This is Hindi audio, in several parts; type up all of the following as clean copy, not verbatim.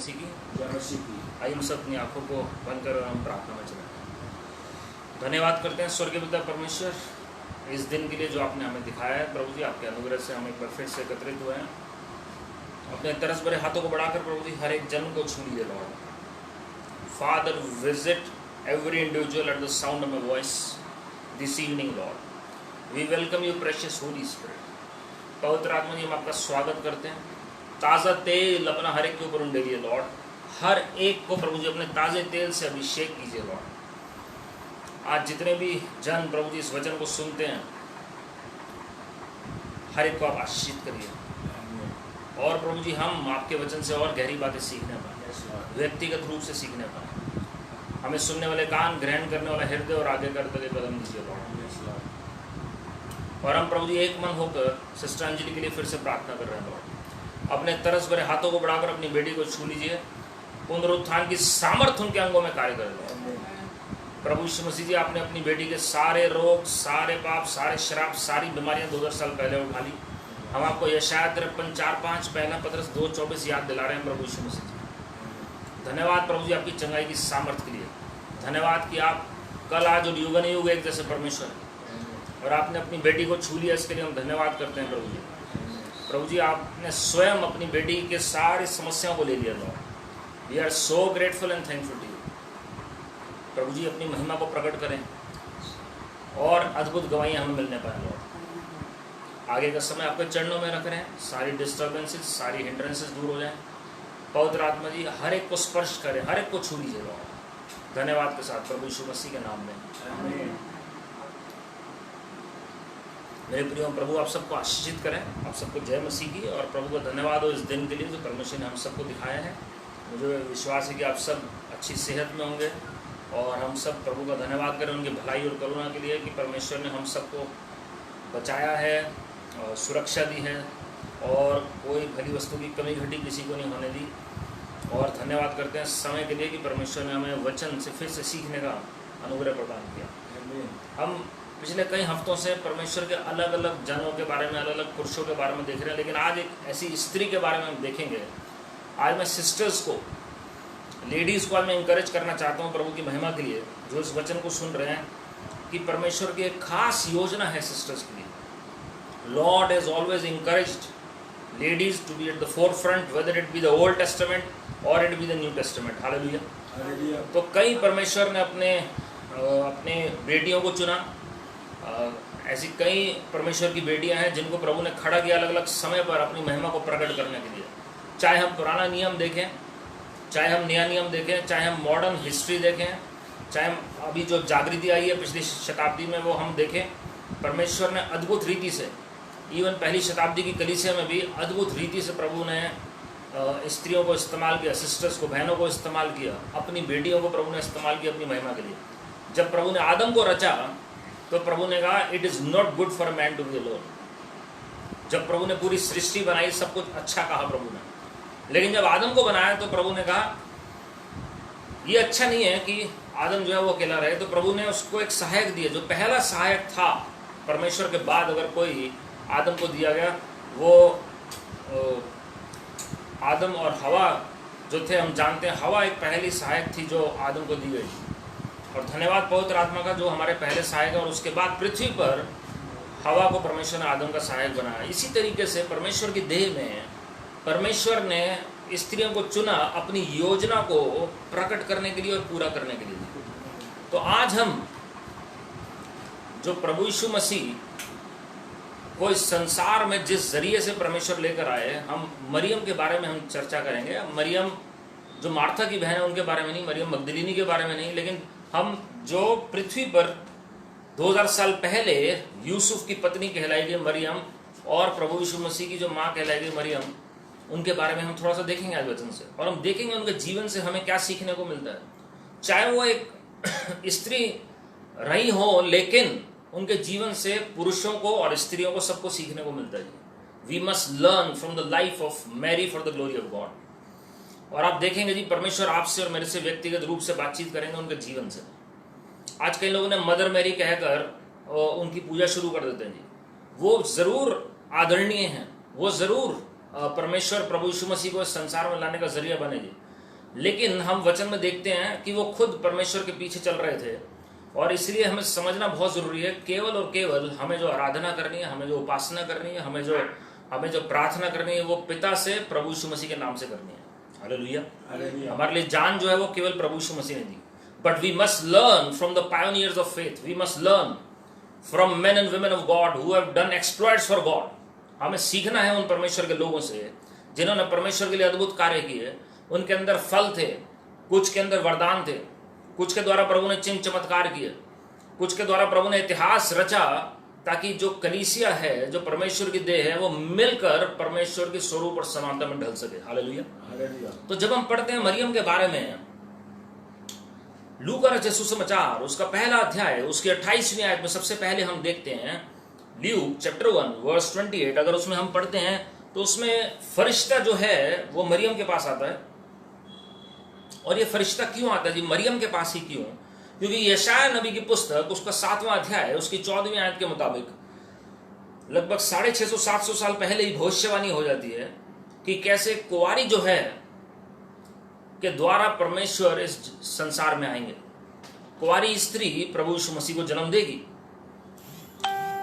मसीह की। आइए हम सब अपनी आंखों को बंद कर हम प्रार्थना में चले। धन्यवाद करते हैं स्वर्गीय पिता परमेश्वर इस दिन के लिए जो आपने हमें दिखाया है। प्रभु जी आपके अनुग्रह से हम एक बार फिर से एकत्रित हुए हैं। अपने तरस भरे हाथों को बढ़ाकर प्रभु जी हर एक जन को छू लीजिए Lord. Father visit every individual at the sound of my voice this evening, Lord. We welcome you, precious Holy Spirit. पवित्र आत्मा जी हम आपका स्वागत करते हैं। ताज़ा तेल अपना हर एक के ऊपर उंडेलिए लॉर्ड। हर एक को प्रभु जी अपने ताज़े तेल से अभिषेक कीजिए लॉर्ड। आज जितने भी जन प्रभु जी इस वचन को सुनते हैं हर एक को आप आशीषित करिए और प्रभु जी हम आपके वचन से और गहरी बातें सीखने पाएँ, व्यक्तिगत रूप से सीखने पाएँ। हमें सुनने वाले कान, ग्रहण करने वाला हृदय और आगे करते हुए कदम दीजिए लॉर्ड। और हम प्रभु जी एक मन होकर सिस्टर अंजलि के लिए फिर से प्रार्थना कर रहे हैं लॉर्ड। अपने तरस भरे हाथों को बढ़ाकर अपनी बेटी को छू लीजिए। पुनरुत्थान की सामर्थ्य उनके अंगों में कार्य करें लॉर्ड। प्रभु यीशु मसीह जी आपने अपनी बेटी के सारे रोग, सारे पाप, सारे शराब, सारी बीमारियां 2000 साल पहले उठा ली। हम आपको यशायाह 53:4-5 पहला पत्रस 2:24 याद दिला रहे हैं प्रभु यीशु मसीह जी। धन्यवाद प्रभु जी आपकी चंगाई की सामर्थ्य के लिए। धन्यवाद कि आप कल, आज और युग युग एक जैसे परमेश्वर हैं और आपने अपनी बेटी को छू लिया। इसके लिए हम धन्यवाद करते हैं प्रभु जी। प्रभु जी आपने स्वयं अपनी बेटी के सारी समस्याओं को ले लिया lord. We are so grateful and thankful to you. प्रभु जी अपनी महिमा को प्रकट करें और अद्भुत गवाहियाँ हमें मिलने पाए लॉर्ड। आगे का समय आपके चरणों में रख रहे हैं। सारी डिस्टर्बेंसेस, सारी हिंड्रेंसेस दूर हो जाएं। पवित्र आत्मा जी हर एक को स्पर्श करें, हर एक को छू लीजिए लॉर्ड। धन्यवाद के साथ प्रभु यीशु मसीह के नाम में आमीन। मेरे प्रियो प्रभु आप सबको आशीषित करें, आप सबको जय मसीह की। और प्रभु का धन्यवाद हो इस दिन के लिए जो परमेश्वर ने हम सबको दिखाया है। मुझे विश्वास है कि आप सब अच्छी सेहत में होंगे और हम सब प्रभु का धन्यवाद करें उनकी भलाई और करुणा के लिए कि परमेश्वर ने हम सबको बचाया है और सुरक्षा दी है और कोई भली वस्तु की कमी घटी किसी को नहीं होने दी। और धन्यवाद करते हैं समय के लिए कि परमेश्वर ने हमें वचन से फिर से सीखने का अनुग्रह प्रदान किया। हम पिछले कई हफ्तों से परमेश्वर के अलग अलग जनों के बारे में, अलग अलग पुरुषों के बारे में देख रहे हैं, लेकिन आज एक ऐसी स्त्री के बारे में हम देखेंगे। आज मैं सिस्टर्स को, लेडीज़ को आज मैं इंकरेज करना चाहता हूँ प्रभु की महिमा के लिए, जो इस वचन को सुन रहे हैं कि परमेश्वर की एक खास योजना है सिस्टर्स के लिए। Lord has always encouraged ladies to be at the forefront, whether it be the Old Testament or it be the New Testament. Hallelujah. तो कई परमेश्वर ने अपने बेटियों को चुना। ऐसी कई परमेश्वर की बेटियां हैं जिनको प्रभु ने खड़ा किया अलग अलग समय पर अपनी महिमा को प्रकट करने के लिए। चाहे हम पुराना नियम देखें, चाहे हम नया नियम देखें, चाहे हम मॉडर्न हिस्ट्री देखें, चाहे हम अभी जो जागृति आई है पिछली शताब्दी में वो हम देखें, परमेश्वर ने अद्भुत रीति से, इवन पहली शताब्दी की कलीसिया में भी अद्भुत रीति से प्रभु ने स्त्रियों को इस्तेमाल किया, सिस्टर्स को, बहनों को इस्तेमाल किया, अपनी बेटियों को प्रभु ने इस्तेमाल किया अपनी महिमा के लिए। जब प्रभु ने आदम को रचा तो प्रभु ने कहा it is not good for man to be alone. जब प्रभु ने पूरी सृष्टि बनाई सब कुछ अच्छा कहा प्रभु ने, लेकिन जब आदम को बनाया तो प्रभु ने कहा ये अच्छा नहीं है कि आदम जो है वो अकेला रहे। तो प्रभु ने उसको एक सहायक दिया। जो पहला सहायक था परमेश्वर के बाद अगर कोई आदम को दिया गया, वो आदम और हवा जो थे, हम जानते हैं हवा एक पहली सहायक थी जो आदम को दी गई। और धन्यवाद पवित्र आत्मा का जो हमारे पहले सहायक है। और उसके बाद पृथ्वी पर हवा को परमेश्वर ने आदम का सहायक बनाया। इसी तरीके से परमेश्वर की देह में परमेश्वर ने स्त्रियों को चुना अपनी योजना को प्रकट करने के लिए और पूरा करने के लिए। तो आज हम जो प्रभु यीशु मसीह को इस संसार में जिस जरिए से परमेश्वर लेकर आए, हम मरियम के बारे में हम चर्चा करेंगे। मरियम जो मार्था की बहन है उनके बारे में नहीं, मरियम मगदलीनी के बारे में नहीं, लेकिन हम जो पृथ्वी पर 2000 साल पहले यूसुफ की पत्नी कहलाई गई मरियम और प्रभु यीशु मसीह की जो माँ कहलाई गई मरियम, उनके बारे में हम थोड़ा सा देखेंगे आज वचन से। और हम देखेंगे उनके जीवन से हमें क्या सीखने को मिलता है। चाहे वो एक स्त्री रही हो, लेकिन उनके जीवन से पुरुषों को और स्त्रियों को सबको सीखने को मिलता है। We must learn from the life of Mary for the glory of God. और आप देखेंगे जी परमेश्वर आपसे और मेरे से व्यक्तिगत रूप से बातचीत करेंगे उनके जीवन से। आज कई लोगों ने मदर मैरी कहकर उनकी पूजा शुरू कर देते हैं जी। वो जरूर आदरणीय हैं, वो जरूर परमेश्वर प्रभु यीशु मसीह को इस संसार में लाने का जरिया बने जी, लेकिन हम वचन में देखते हैं कि वो खुद परमेश्वर के पीछे चल रहे थे। और इसलिए हमें समझना बहुत ज़रूरी है, केवल और केवल हमें जो आराधना करनी है, हमें जो उपासना करनी है, हमें जो प्रार्थना करनी है, वो पिता से प्रभु यीशु मसीह के नाम से करनी है। हालेलुया। हमारे लिए जान जो है वो केवल प्रभु यीशु मसीह ने दी। But we must learn from the pioneers of faith, we must learn from men and women of God who have done exploits for God. हमें सीखना है उन परमेश्वर के लोगों से जिन्होंने परमेश्वर के लिए अद्भुत कार्य किए। उनके अंदर फल थे, कुछ के अंदर वरदान थे, कुछ के द्वारा प्रभु ने चिन्ह चमत्कार किए, कुछ के द्वारा प्रभु ने इतिहास रचा, ताकि जो कलीसिया है, जो परमेश्वर की देह है, वो मिलकर परमेश्वर के स्वरूप और समानता में ढल सके। हालेलुया। तो जब हम पढ़ते हैं मरियम के बारे में, लूका रचित सुसमाचार उसका पहला अध्याय उसकी 28वीं आयत में सबसे पहले हम देखते हैं ल्यूक चैप्टर 1 वर्स 28। अगर उसमें हम पढ़ते हैं तो उसमें फरिश्ता जो है वो मरियम के पास आता है। और ये फरिश्ता क्यों आता है जी, मरियम के पास ही क्यों? क्योंकि यशाया नबी की पुस्तक उसका 7वां अध्याय उसकी 14वीं आयत के मुताबिक लगभग 650-700 साल पहले ही भविष्यवाणी हो जाती है कि कैसे कुंवारी जो है के द्वारा परमेश्वर इस संसार में आएंगे। कुंवारी स्त्री प्रभु यीशु मसीह को जन्म देगी।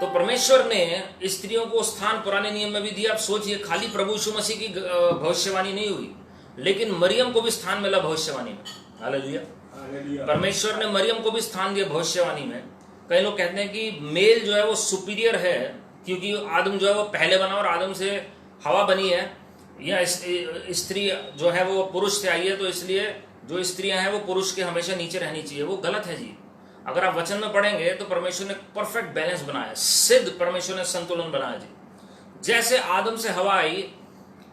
तो परमेश्वर ने स्त्रियों को स्थान पुराने नियम में भी दिया। आप सोचिए, खाली प्रभु यीशु मसीह की भविष्यवाणी नहीं हुई, लेकिन मरियम को भी स्थान मिला भविष्यवाणी में। हालेलुया। परमेश्वर ने मरियम को भी स्थान दिया भविष्यवाणी में। कई लोग कहते हैं कि मेल जो है वो सुपीरियर है, क्योंकि आदम जो है वो पहले बना और आदम से हवा बनी है, या स्त्री जो है वो पुरुष से आई है, तो इसलिए जो स्त्रियां हैं वो पुरुष के हमेशा नीचे रहनी चाहिए। वो गलत है जी। अगर आप वचन में पढ़ेंगे तो परमेश्वर ने परफेक्ट बैलेंस बनाया, सिद्ध परमेश्वर ने संतुलन बनाया जी। जैसे आदम से हवा आई,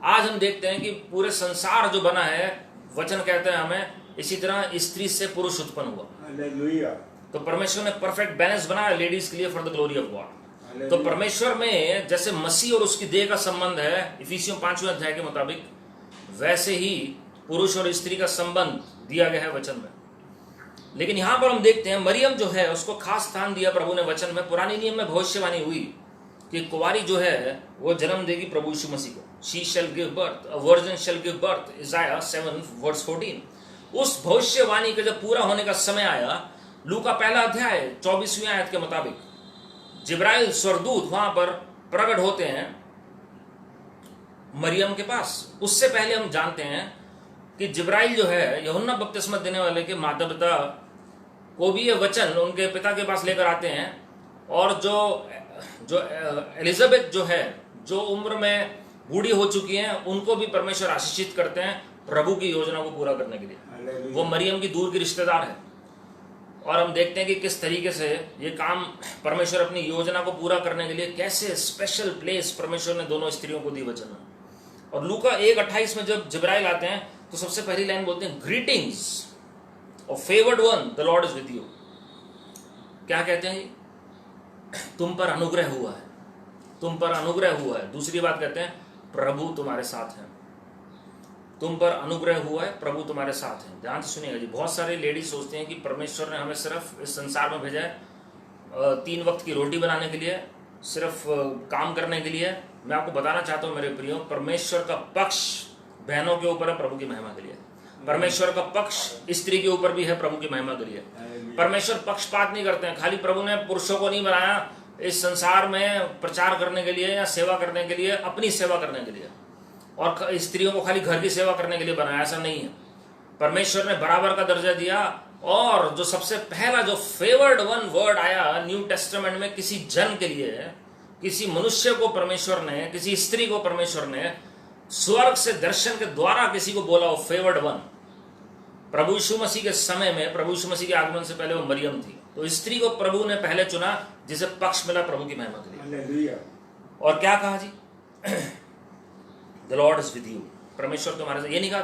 आज हम देखते हैं कि पूरे संसार जो बना है, वचन कहते हैं हमें, इसी तरह स्त्री से पुरुष उत्पन्न हुआ। हालेलुया। तो परमेश्वर ने परफेक्ट बैलेंस बनाया लेडीज के लिए for the glory of God. तो परमेश्वर में जैसे मसीह और उसकी देह का संबंध है इफिसियों 5वें अध्याय के मुताबिक, वैसे ही पुरुष और स्त्री का संबंध दिया गया है वचन में। लेकिन यहां पर हम देखते हैं मरियम जो है उसको खास स्थान दिया प्रभु ने वचन में। पुराने नियम में भविष्यवाणी हुई कि कुंवारी जो है वो जन्म देगी प्रभु यीशु मसीह को। She shall give birth, a virgin shall give birth, Isaiah 7 verse 14। उस भविष्यवाणी का जब पूरा होने का समय आया, लूका पहला अध्याय 24वीं आयत के मुताबिक जिब्राइल स्वर्गदूत वहां पर प्रकट होते हैं मरियम के पास। उससे पहले हम जानते हैं कि जिब्राइल जो है यूहन्ना बपतिस्मा देने वाले के माता पिता को भी ये वचन उनके पिता के पास लेकर आते हैं। और जो एलिजाबेथ जो है, जो उम्र में बूढ़ी हो चुकी हैं, उनको भी परमेश्वर आशीषित करते हैं प्रभु की योजना को पूरा करने के लिए। वो मरियम की दूर की रिश्तेदार है। और हम देखते हैं कि किस तरीके से ये काम परमेश्वर अपनी योजना को पूरा करने के लिए कैसे स्पेशल प्लेस परमेश्वर ने दोनों स्त्रियों को दी वचन में। और लूका 1:28 में जब जिब्राइल आते हैं तो सबसे पहली लाइन बोलते हैं, ग्रीटिंग्स और favoured one, the lord is with you. क्या कहते हैं? तुम पर अनुग्रह हुआ है, तुम पर अनुग्रह हुआ है। दूसरी बात कहते हैं, प्रभु तुम्हारे साथ है। तुम पर अनुग्रह हुआ है, प्रभु तुम्हारे साथ है। ध्यान से सुनिएगा जी। बहुत सारे लेडीज सोचते हैं कि परमेश्वर ने हमें सिर्फ इस संसार में भेजा है 3 वक्त की रोटी बनाने के लिए, सिर्फ काम करने के लिए। मैं आपको बताना चाहता हूँ मेरे प्रियो, परमेश्वर का पक्ष बहनों के ऊपर है प्रभु की महिमा के लिए। परमेश्वर का पक्ष स्त्री के ऊपर भी है प्रभु की महिमा के लिए। परमेश्वर पक्षपात नहीं करते हैं। खाली प्रभु ने पुरुषों को नहीं बनाया इस संसार में प्रचार करने के लिए या सेवा करने के लिए, अपनी सेवा करने के लिए, और स्त्रियों को खाली घर की सेवा करने के लिए बनाया, ऐसा नहीं है। परमेश्वर ने बराबर का दर्जा दिया। और जो सबसे पहला जो फेवर्ड वन वर्ड आया न्यू टेस्टामेंट में किसी जन के लिए, किसी मनुष्य को परमेश्वर ने, किसी स्त्री को परमेश्वर ने स्वर्ग से दर्शन के द्वारा किसी को बोला, वो फेवर्ड वन प्रभु यीशु मसीह के समय में, प्रभु यीशु मसीह के आगमन से पहले वो मरियम थी। तो स्त्री को प्रभु ने पहले चुना जिसे पक्ष मिला प्रभु की महिमा के लिए। और क्या कहा जी? The lord is with you. परमेश्वर तुम्हारे साथ। ये नहीं कहा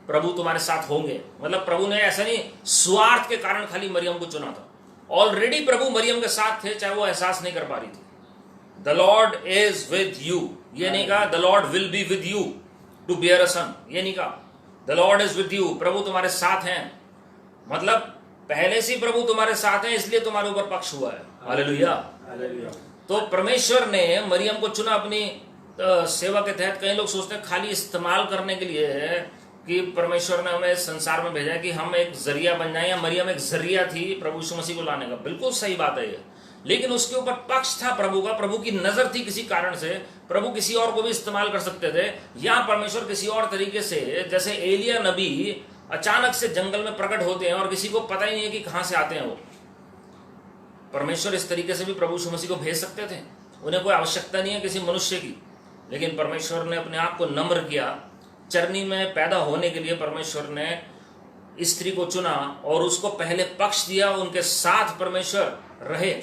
प्रभु तुम्हारे साथ होंगे, मतलब प्रभु ने ऐसा नहीं स्वार्थ के कारण खाली मरियम को चुना था। ऑलरेडी प्रभु मरियम के साथ थे, चाहे वो एहसास नहीं कर पा रही थी। The lord is with you. ये नहीं कहा the lord will be with you to bear a son. ये नहीं कहा the lord is with you, प्रभु तुम्हारे साथ हैं। मतलब पहले से प्रभु तुम्हारे साथ हैं, इसलिए तुम्हारे ऊपर पक्ष हुआ है। हालेलुया। तो परमेश्वर ने मरियम को चुना अपनी सेवा के तहत। कई लोग सोचते हैं खाली इस्तेमाल करने के लिए कि परमेश्वर ने हमें इस संसार में भेजा है कि हम एक जरिया बन जाए, या मरियम एक जरिया थी प्रभु यीशु मसीह को लाने का। बिल्कुल सही बात है ये, लेकिन उसके ऊपर पक्ष था प्रभु का, प्रभु की नजर थी किसी कारण से, प्रभु किसी और को भी इस्तेमाल कर सकते थे, या परमेश्वर किसी और तरीके से, जैसे एलिया नबी अचानक से जंगल में प्रकट होते हैं और किसी को पता ही नहीं है कि कहां से आते हैं वो। परमेश्वर इस तरीके से भी प्रभु यीशु मसीह को भेज सकते थे, उन्हें कोई आवश्यकता नहीं है किसी मनुष्य की, लेकिन परमेश्वर ने अपने आप को नम्र किया। चरनी में पैदा होने के लिए परमेश्वर ने स्त्री को चुना और उसको पहले पक्ष दिया, उनके साथ परमेश्वर रहे।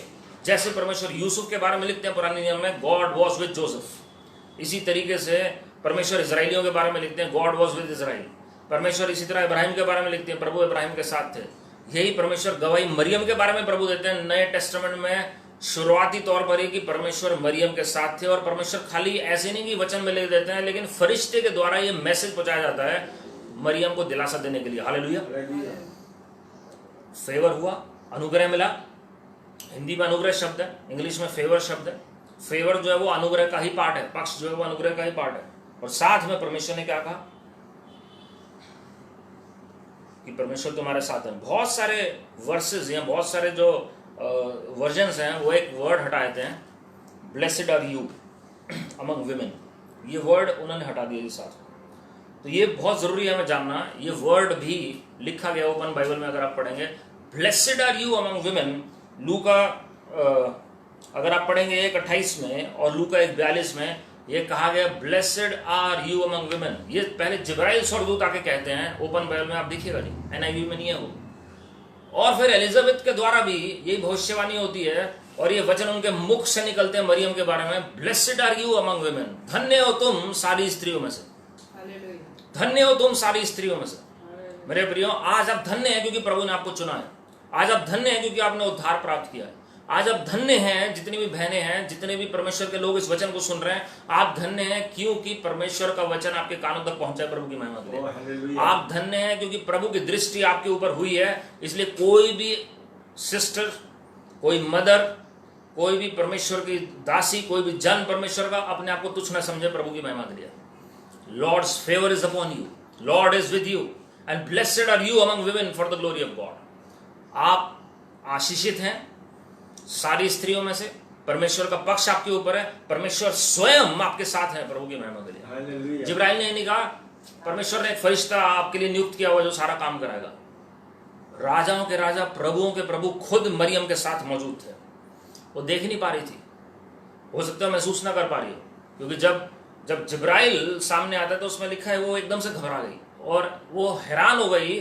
जैसे परमेश्वर यूसुफ के बारे में लिखते हैं पुराने नियम में, गॉड वॉज विद जोसेफ, इसी तरीके से परमेश्वर इजराइलियों के बारे में लिखते हैं, गॉड वॉज विद इजराइल। परमेश्वर इसी तरह इब्राहिम के बारे में लिखते हैं, प्रभु इब्राहिम के साथ थे। यही परमेश्वर गवाही मरियम के बारे में प्रभु देते हैं नए टेस्टामेंट में, शुरुआती तौर पर ही कि परमेश्वर मरियम के साथ थे। और परमेश्वर खाली ऐसे नहीं कि वचन में लिख देते हैं, लेकिन फरिश्ते के द्वारा ये मैसेज पहुंचाया जाता है मरियम को दिलासा देने के लिए। हालेलुया। फेवर हुआ, अनुग्रह मिला। हिंदी में अनुग्रह शब्द है, इंग्लिश में फेवर शब्द है। फेवर जो है वो अनुग्रह का ही पार्ट है, पक्ष जो है वो अनुग्रह का ही पार्ट है। और साथ में परमेश्वर ने क्या कहा कि परमेश्वर तुम्हारे साथ है। बहुत सारे वर्सेस या बहुत सारे जो वर्जन्स हैं वो एक वर्ड हटा देते हैं, blessed are you among women, ये वर्ड उन्होंने हटा दिया साथ। तो ये बहुत जरूरी है हमें जानना, ये वर्ड भी लिखा गया ओपन बाइबल में अगर आप पढ़ेंगे, blessed are you among women. Luka अगर आप पढ़ेंगे 1:28 में और लूका 1:42 में ये कहा गया blessed are you among women. ये पहले जिब्राइल स्वर्गदूत आके कहते हैं, ओपन बाइबल में आप देखिएगा नहीं, NIV में नहीं है वो। और फिर एलिजाबेथ के द्वारा भी यही भविष्यवाणी होती है और ये वचन उनके मुख से निकलते हैं मरियम के बारे में, blessed are you among women, धन्य हो तुम सारी स्त्रियों में से, धन्य हो तुम सारी स्त्रियों में से। मेरे प्रियो, आज आप धन्य हैं क्योंकि प्रभु ने आपको चुना है। आज आप धन्य हैं क्योंकि आपने उद्धार प्राप्त किया है। आज आप धन्य हैं, जितनी भी बहनें हैं, जितने भी परमेश्वर के लोग इस वचन को सुन रहे हैं, आप धन्य हैं क्योंकि परमेश्वर का वचन आपके कानों तक पहुंचा है प्रभु की महिमा के लिए। आप धन्य हैं क्योंकि प्रभु की दृष्टि आपके ऊपर हुई है। इसलिए कोई भी सिस्टर, कोई मदर, कोई भी परमेश्वर की दासी, कोई भी जन परमेश्वर का अपने आप को तुच्छ न समझे प्रभु की महिमा के लिए। Lord's favour is upon you, Lord is with you and blessed are you among women for the glory of God. आप आशीषित हैं सारी स्त्रियों में से, परमेश्वर का पक्ष आपके ऊपर है, परमेश्वर स्वयं आपके साथ है प्रभु की महिमा के लिए। जिब्राइल ने नहीं कहा, परमेश्वर ने एक फरिश्ता आपके लिए नियुक्त किया हुआ जो सारा काम कराएगा। राजाओं के राजा, प्रभुओं के प्रभु खुद मरियम के साथ मौजूद थे। वो देख नहीं पा रही थी, हो सकता है महसूस ना कर पा रही हो, क्योंकि जब जिब्राइल सामने आता है तो उसमें लिखा है वो एकदम से घबरा गई और वो हैरान हो गई।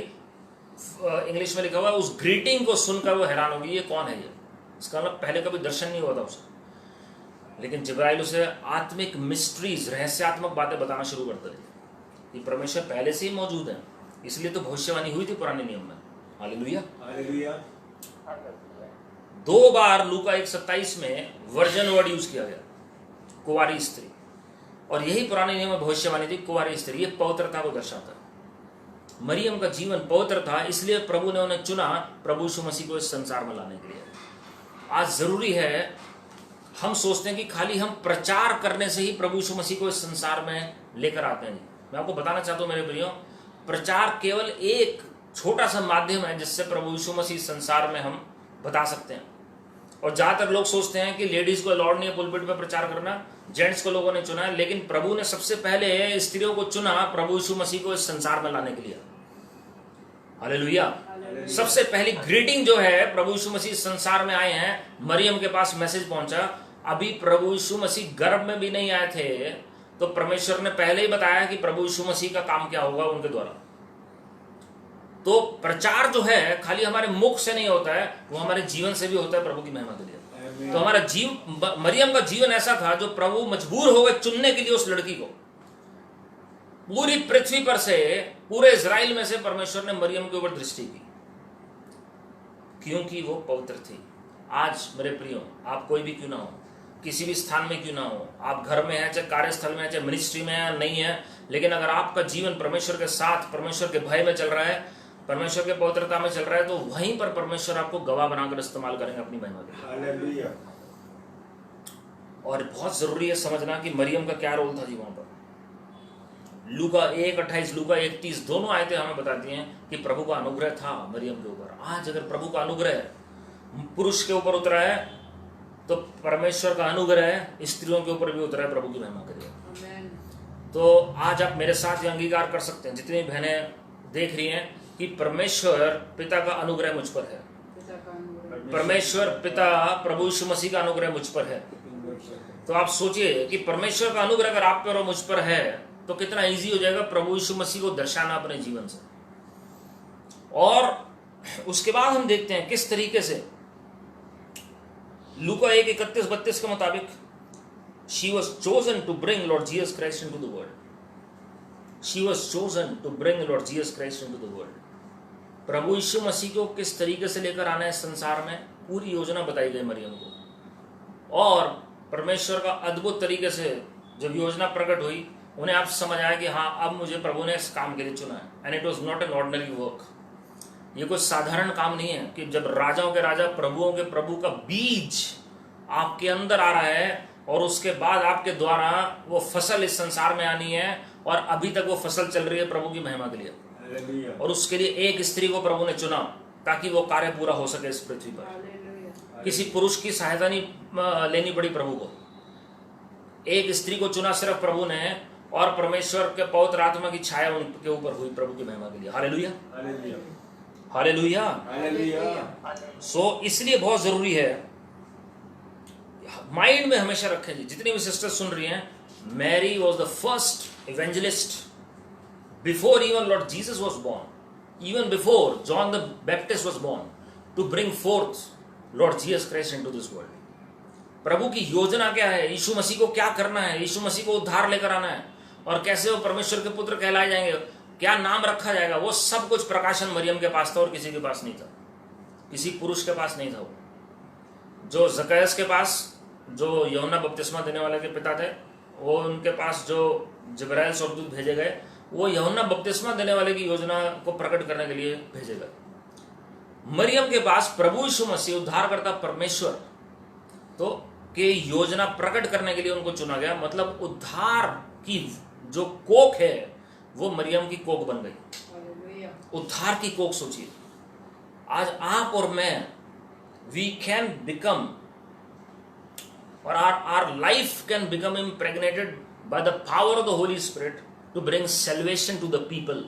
इंग्लिश में लिखा हुआ है उस ग्रीटिंग को सुनकर वो हैरान हो गई, ये कौन है ये, इसका मतलब पहले कभी दर्शन नहीं हुआ था उसे। लेकिन जिब्राइल उसे आत्मिक मिस्ट्रीज, रहस्यात्मक बातें बताना शुरू करते थे कि परमेश्वर पहले से ही मौजूद है। इसलिए तो भविष्यवाणी हुई थी पुराने नियम में। Hallelujah, hallelujah. 2 बार लूका 1:27 में वर्जन वर्ड यूज किया गया, कुंवारी स्त्री, और यही पुराने नियम में भविष्यवाणी थी, कुंवारी स्त्री। ये पवित्रता को दर्शाता है। मरियम का जीवन पवित्र था, इसलिए प्रभु ने उन्हें चुना प्रभु यीशु मसीह को इस संसार में लाने के लिए। आज जरूरी है, हम सोचते हैं कि खाली हम प्रचार करने से ही प्रभु यीशु मसीह को इस संसार में लेकर आते हैं। मैं आपको बताना चाहता हूं मेरे प्रियो, प्रचार केवल एक छोटा सा माध्यम है जिससे प्रभु यीशु मसीह संसार में हम बता सकते हैं। और ज्यादातर लोग सोचते हैं कि लेडीज को अलाउड नहीं है पुलपिट पे प्रचार करना, जेंट्स को लोगों ने चुना है, लेकिन प्रभु ने सबसे पहले स्त्रियों को चुना प्रभु यीशु मसीह को इस संसार में लाने के लिए। हालेलुया। सबसे पहली ग्रीटिंग जो है, प्रभु यीशु मसीह संसार में आए हैं, मरियम के पास मैसेज पहुंचा। अभी प्रभु यीशु मसीह गर्भ में भी नहीं आए थे तो परमेश्वर ने पहले ही बताया कि प्रभु यीशु मसीह का काम क्या होगा उनके द्वारा। तो प्रचार जो है खाली हमारे मुख से नहीं होता है, वो हमारे जीवन से भी होता है प्रभु की महिमा के लिए। तो हमारा मरियम का जीवन ऐसा था जो प्रभु मजबूर हो गए चुनने के लिए उस लड़की को। पूरी पृथ्वी पर से, पूरे इजराइल में से परमेश्वर ने मरियम के ऊपर दृष्टि की क्योंकि वो पवित्र थी। आज मेरे प्रियो, आप कोई भी क्यों ना हो, किसी भी स्थान में क्यों ना हो, आप घर में हैं, चाहे कार्यस्थल में है, चाहे मिनिस्ट्री में है, नहीं है, लेकिन अगर आपका जीवन परमेश्वर के साथ, परमेश्वर के भय में चल रहा है, परमेश्वर के पवित्रता में चल रहा है, तो वहीं पर परमेश्वर आपको गवाह बनाकर इस्तेमाल करेंगे अपनी महिमा के लिए। और बहुत जरूरी है समझना कि मरियम का क्या रोल था जी वहां पर। लूका 1:28, लूका 1:30 दोनों आयतें हमें बताती हैं कि प्रभु का अनुग्रह था मरियम के ऊपर। आज अगर प्रभु का अनुग्रह पुरुष के ऊपर उतरा है तो परमेश्वर का अनुग्रह स्त्रियों के ऊपर भी उतरा है, प्रभु की महिमा करिए। तो आज आप मेरे साथ ये अंगीकार कर सकते हैं, जितनी बहनें देख रही हैं, कि परमेश्वर पिता का अनुग्रह मुझ पर है, परमेश्वर पिता प्रभु यीशु मसीह का अनुग्रह मुझ पर है। तो आप सोचिए कि परमेश्वर का अनुग्रह अगर आप पर और मुझ पर है तो कितना इजी हो जाएगा प्रभु यीशु मसीह को दर्शाना अपने जीवन से। और उसके बाद हम देखते हैं किस तरीके से लूका 1:31-32 के मुताबिक she was chosen to bring Lord Jesus Christ into the world. She was chosen to bring Lord Jesus Christ into the world. प्रभु यीशु मसीह को किस तरीके से लेकर आना है संसार में, पूरी योजना बताई गई मरियम को। और परमेश्वर का अद्भुत तरीके से जब योजना प्रकट हुई, उन्हें आप समझ आया कि हाँ, अब मुझे प्रभु ने इस काम के लिए चुना है। And it was not an ordinary work. ये कोई साधारण काम नहीं है कि जब राजाओं के राजा प्रभुओं के प्रभु का बीज आपके अंदर आ रहा है और उसके बाद आपके द्वारा वो फसल इस संसार में आनी है, और अभी तक वो फसल चल रही है प्रभु की महिमा के लिए। और उसके लिए एक स्त्री को प्रभु ने चुना ताकि वो कार्य पूरा हो सके इस पृथ्वी पर। किसी पुरुष की सहायता नहीं लेनी पड़ी प्रभु को, एक स्त्री को चुना सिर्फ प्रभु ने, और परमेश्वर के पवित्र आत्मा की छाया उनके ऊपर हुई प्रभु की महिमा के लिए। Hallelujah, hallelujah, hallelujah. सो इसलिए बहुत जरूरी है, माइंड में हमेशा रखें जी, जितनी भी सिस्टर्स सुन रही हैं, Mary was the first evangelist before even Lord Jesus was born, even before John the Baptist was born, to bring forth Lord Jesus Christ into this world. प्रभु की योजना क्या है, यीशु मसीह को क्या करना है, यीशु मसीह को उद्धार लेकर आना है, और कैसे वो परमेश्वर के पुत्र कहलाए जाएंगे, क्या नाम रखा जाएगा, वो सब कुछ प्रकाशन मरियम के पास था और किसी के पास नहीं था, किसी पुरुष के पास नहीं था। वो जो जकैयस के पास, जो यूहन्ना बपतिस्मा देने वाले के पिता थे, वो उनके पास जो जिब्राइल स्वर्गदूत भेजे गए, वो यूहन्ना बपतिस्मा देने वाले की योजना को प्रकट करने के लिए भेजे गए। मरियम के पास प्रभु यीशु मसीह उद्धार करता परमेश्वर तो के योजना प्रकट करने के लिए उनको चुना गया। मतलब उद्धार की जो कोख है वो मरियम की कोख बन गई। उद्धार की कोख सोचिए, आज आप और मैं, वी कैन बिकम, और our life can become impregnated by the power of the Holy Spirit to bring salvation to the people.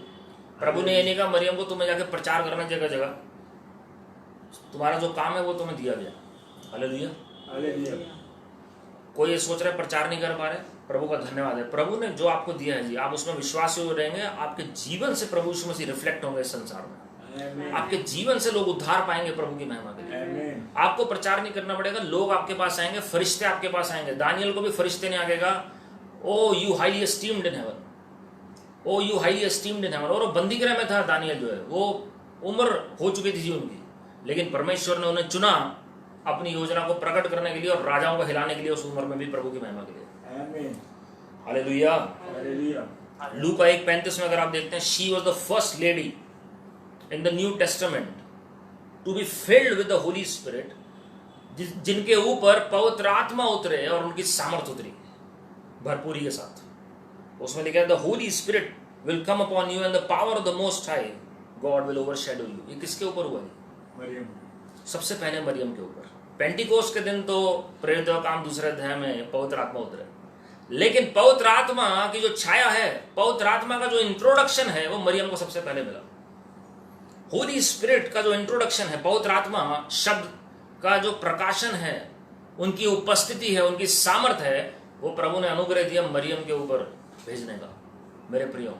प्रभु ने ये नहीं कहा मरियम को तुम्हें जाके प्रचार करना जगह जगह, तुम्हारा जो काम है वो तुम्हें दिया गया। Hallelujah, hallelujah. कोई ये सोच रहा है प्रचार नहीं कर पा रहे, प्रभु का धन्यवाद है, प्रभु ने जो आपको दिया है जी, आप उसमें विश्वासी रहेंगे, आपके जीवन से प्रभु यीशु मसीह रिफ्लेक्ट होंगे इस संसार में, आपके जीवन से लोग उद्धार पाएंगे प्रभु की महिमा के लिए। आपको प्रचार नहीं करना पड़ेगा, लोग आपके पास आएंगे, फरिश्ते आपके पास आएंगे। दानियल को भी फरिश्ते ने आगेगा, O you highly esteemed in heaven, O you highly esteemed in heaven. और वो बंदी गृह में था दानियल, जो है वो उम्र हो चुकी थी जी उनकी, लेकिन परमेश्वर ने उन्हें चुना अपनी योजना को प्रकट करने के लिए और राजाओं को हिलाने के लिए, उस उम्र में भी प्रभु की महिमा के लिए। Hallelujah, hallelujah. लूका 1:35 में अगर आप देखते हैं, she was the first lady in the New Testament to be filled with the Holy Spirit, जिनके ऊपर पवित्र आत्मा उतरे और उनकी सामर्थ उतरी भरपूरी के साथ। उसमें लिखा है, the Holy Spirit will come upon you and the power of the Most High God will overshadow you। ये किसके ऊपर हुआ है? मरियम। सबसे पहले मरियम के ऊपर। पेंटिकोस्ट के दिन तो प्रेरितों का काम दूसरे अध्याय में पवित्र आत्मा उतरे, लेकिन पवित्र आत्मा की जो छाया है, पवित्र आत्मा का जो इंट्रोडक्शन है, वो मरियम को सबसे पहले मिला। होली स्पिरिट का जो इंट्रोडक्शन है, पवित्र आत्मा शब्द का जो प्रकाशन है, उनकी उपस्थिति है, उनकी सामर्थ है, वो प्रभु ने अनुग्रह दिया मरियम के ऊपर भेजने का। मेरे प्रियो,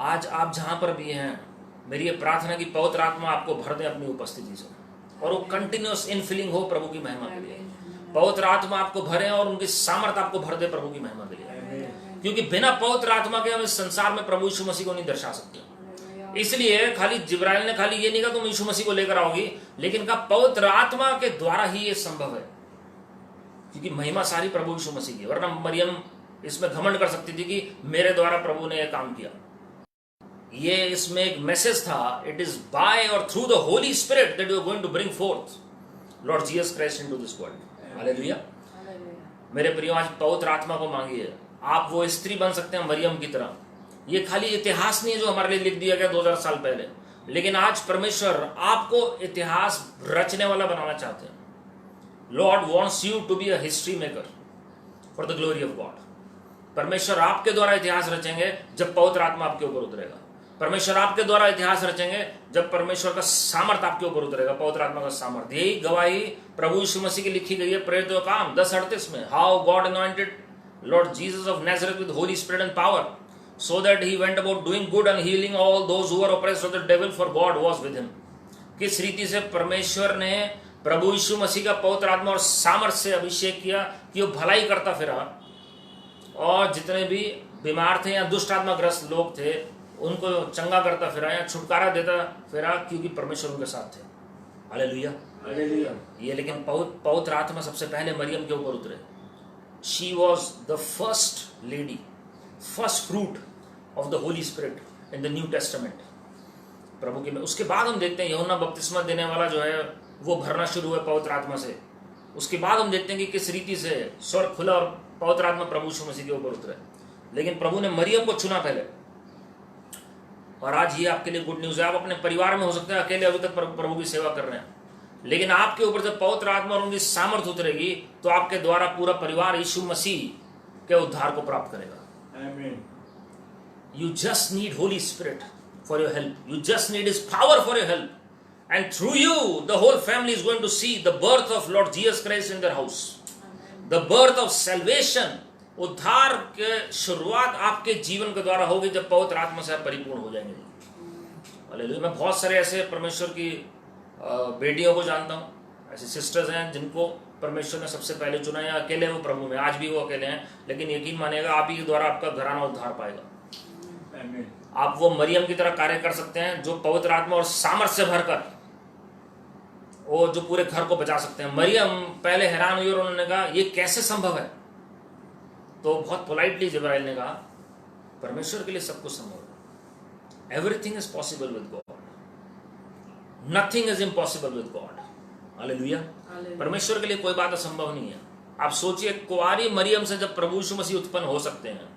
आज आप जहां पर भी हैं, मेरी ये प्रार्थना की पवित्र आत्मा आपको भर दे अपनी उपस्थिति से, और वो कंटिन्यूअस इनफिलिंग हो प्रभु की महिमा के लिए। पवित्र आत्मा आपको भरे और उनकी सामर्थ आपको भर दे प्रभु की महिमा के लिए, क्योंकि बिना पवित्र आत्मा के हम इस संसार में प्रभु यीशु मसीह को नहीं दर्शा सकते। इसलिए खाली जिब्राइल ने खाली ये नहीं कहा तुम यीशु मसीह को लेकर आओगी, लेकिन कहा पवित्र आत्मा के द्वारा ही ये संभव है, क्योंकि महिमा सारी प्रभु यीशु मसीह की। वरना मरियम इसमें घमंड कर सकती थी कि मेरे द्वारा प्रभु ने यह काम किया। ये इसमें एक मैसेज था, इट इज बाय और through the Holy Spirit that you are going to bring forth Lord Jesus Christ into this world. Hallelujah. मेरे प्रियो, आज पवित्र आत्मा को मांगिए, आप वो स्त्री बन सकते हैं मरियम की तरह। ये खाली इतिहास नहीं है जो हमारे लिए लिख दिया गया 2000 साल पहले, लेकिन आज परमेश्वर आपको इतिहास रचने वाला बनाना चाहते हैं। Lord wants you to be a history maker for the glory of God. परमेश्वर आपके द्वारा इतिहास रचेंगे जब पवित्र आत्मा आपके ऊपर उतरेगा। परमेश्वर आपके द्वारा इतिहास रचेंगे जब परमेश्वर का सामर्थ आपके ऊपर उतरेगा, पवित्र आत्मा का सामर्थ। यही गवाही प्रभु यीशु मसीह की लिखी गई है प्रेरितों का काम 10:38 में। How God anointed Lord Jesus of Nazareth with Holi Spirit and power, so that he went about doing good and healing all those who were oppressed of the devil, for God was with him। किस रीति से परमेश्वर ने प्रभु यीशु मसीह का पवित्र आत्मा और सामर्थ से अभिषेक किया कि वो भलाई करता फिरा, और जितने भी बीमार थे या दुष्ट आत्मा ग्रस्त लोग थे उनको चंगा करता फिरा या छुटकारा देता फिरा, क्योंकि परमेश्वर उनके साथ थे। Hallelujah, hallelujah. ये लेकिन पवित्र आत्मा सबसे पहले मरियम के ऊपर उतरे। She was the first lady, first fruit of the Holy Spirit in the New Testament, प्रभु के में। उसके बाद हम देखते हैं यूहन्ना बपतिस्मा देने वाला जो है वो भरना शुरू हुआ पवित्र आत्मा से। उसके बाद हम देखते हैं कि किस रीति से स्वर्ग खुला और पवित्र आत्मा प्रभु यीशु मसीह के ऊपर उतरे। लेकिन प्रभु ने मरियम को चुना पहले। और आज ये आपके लिए गुड न्यूज है। आप अपने परिवार में हो सकते हैं अकेले अभी तक प्रभु की सेवा कर रहे हैं, लेकिन आपके ऊपर जब पवित्र आत्मा और उनकी सामर्थ उतरेगी तो आपके द्वारा पूरा परिवार यीशु मसीह के उद्धार को प्राप्त करेगा। Amen. You just need Holy Spirit for your help. You just need His power for your help. And through you, the whole family is going to see the birth of Lord Jesus Christ in their house. Amen. The birth of salvation. उद्धार के शुरुआत आपके जीवन के द्वारा होगी जब पवित्र आत्मा से आप परिपूर्ण हो जाएंगे। हालेलुया। मैं बहुत सारे ऐसे परमेश्वर की बेटियों को जानता हूँ, ऐसे सिस्टर्स हैं जिनको परमेश्वर ने सबसे पहले चुना है। अकेले वो प्रभु में, आज भी वो अकेले हैं, लेकिन यकीन मानिएगा आप ही के द्वारा आपका घराना उद्धार पाएगा। आप वो मरियम की तरह कार्य कर सकते हैं जो पवित्र आत्मा और सामर्थ्य से भरकर वो जो पूरे घर को बचा सकते हैं। मरियम पहले हैरान हुई और उन्होंने कहा ये कैसे संभव है, तो बहुत पोलाइटली जिब्राइल ने कहा परमेश्वर के लिए सब कुछ संभव है। Everything is possible with God, nothing is impossible with God. Hallelujah. परमेश्वर के लिए कोई बात असंभव नहीं है। आप सोचिए कुंवारी मरियम से जब प्रभु यीशु मसीह उत्पन्न हो सकते हैं,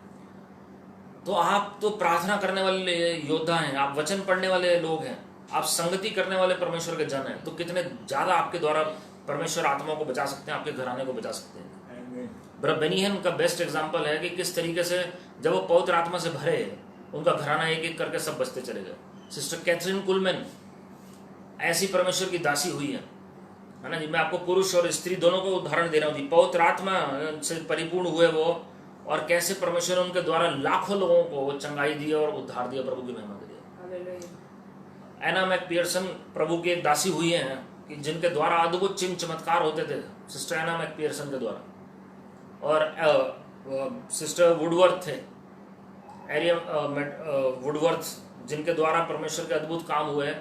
तो आप तो प्रार्थना करने वाले योद्धा हैं, आप वचन पढ़ने वाले लोग हैं, आप संगति करने वाले परमेश्वर के जन हैं, तो कितने ज्यादा आपके द्वारा परमेश्वर आत्माओं को बचा सकते हैं, आपके घराने को बचा सकते हैं। ब्रदर बेनीहन का बेस्ट एग्जांपल है कि किस तरीके से जब वो पवित्र आत्मा से भरे उनका घराना एक एक करके सब बचते चले गए। सिस्टर कैथरीन कुलमैन ऐसी परमेश्वर की दासी हुई है ना जी। मैं आपको पुरुष और स्त्री दोनों को उदाहरण दे रहा हूँ जी। पवित्र आत्मा से परिपूर्ण हुए वो, और कैसे परमेश्वर उनके द्वारा लाखों लोगों को चंगाई दी और उद्धार दिया, प्रभु की महिमा के लिए। एना मैकपियर्सन प्रभु की एक दासी हुई हैं कि जिनके द्वारा अद्भुत चिन्ह चमत्कार होते थे, सिस्टर एना मैकपियर्सन के द्वारा। और सिस्टर वुडवर्थ थे, एरियम वुडवर्थ, जिनके द्वारा परमेश्वर के अद्भुत काम हुए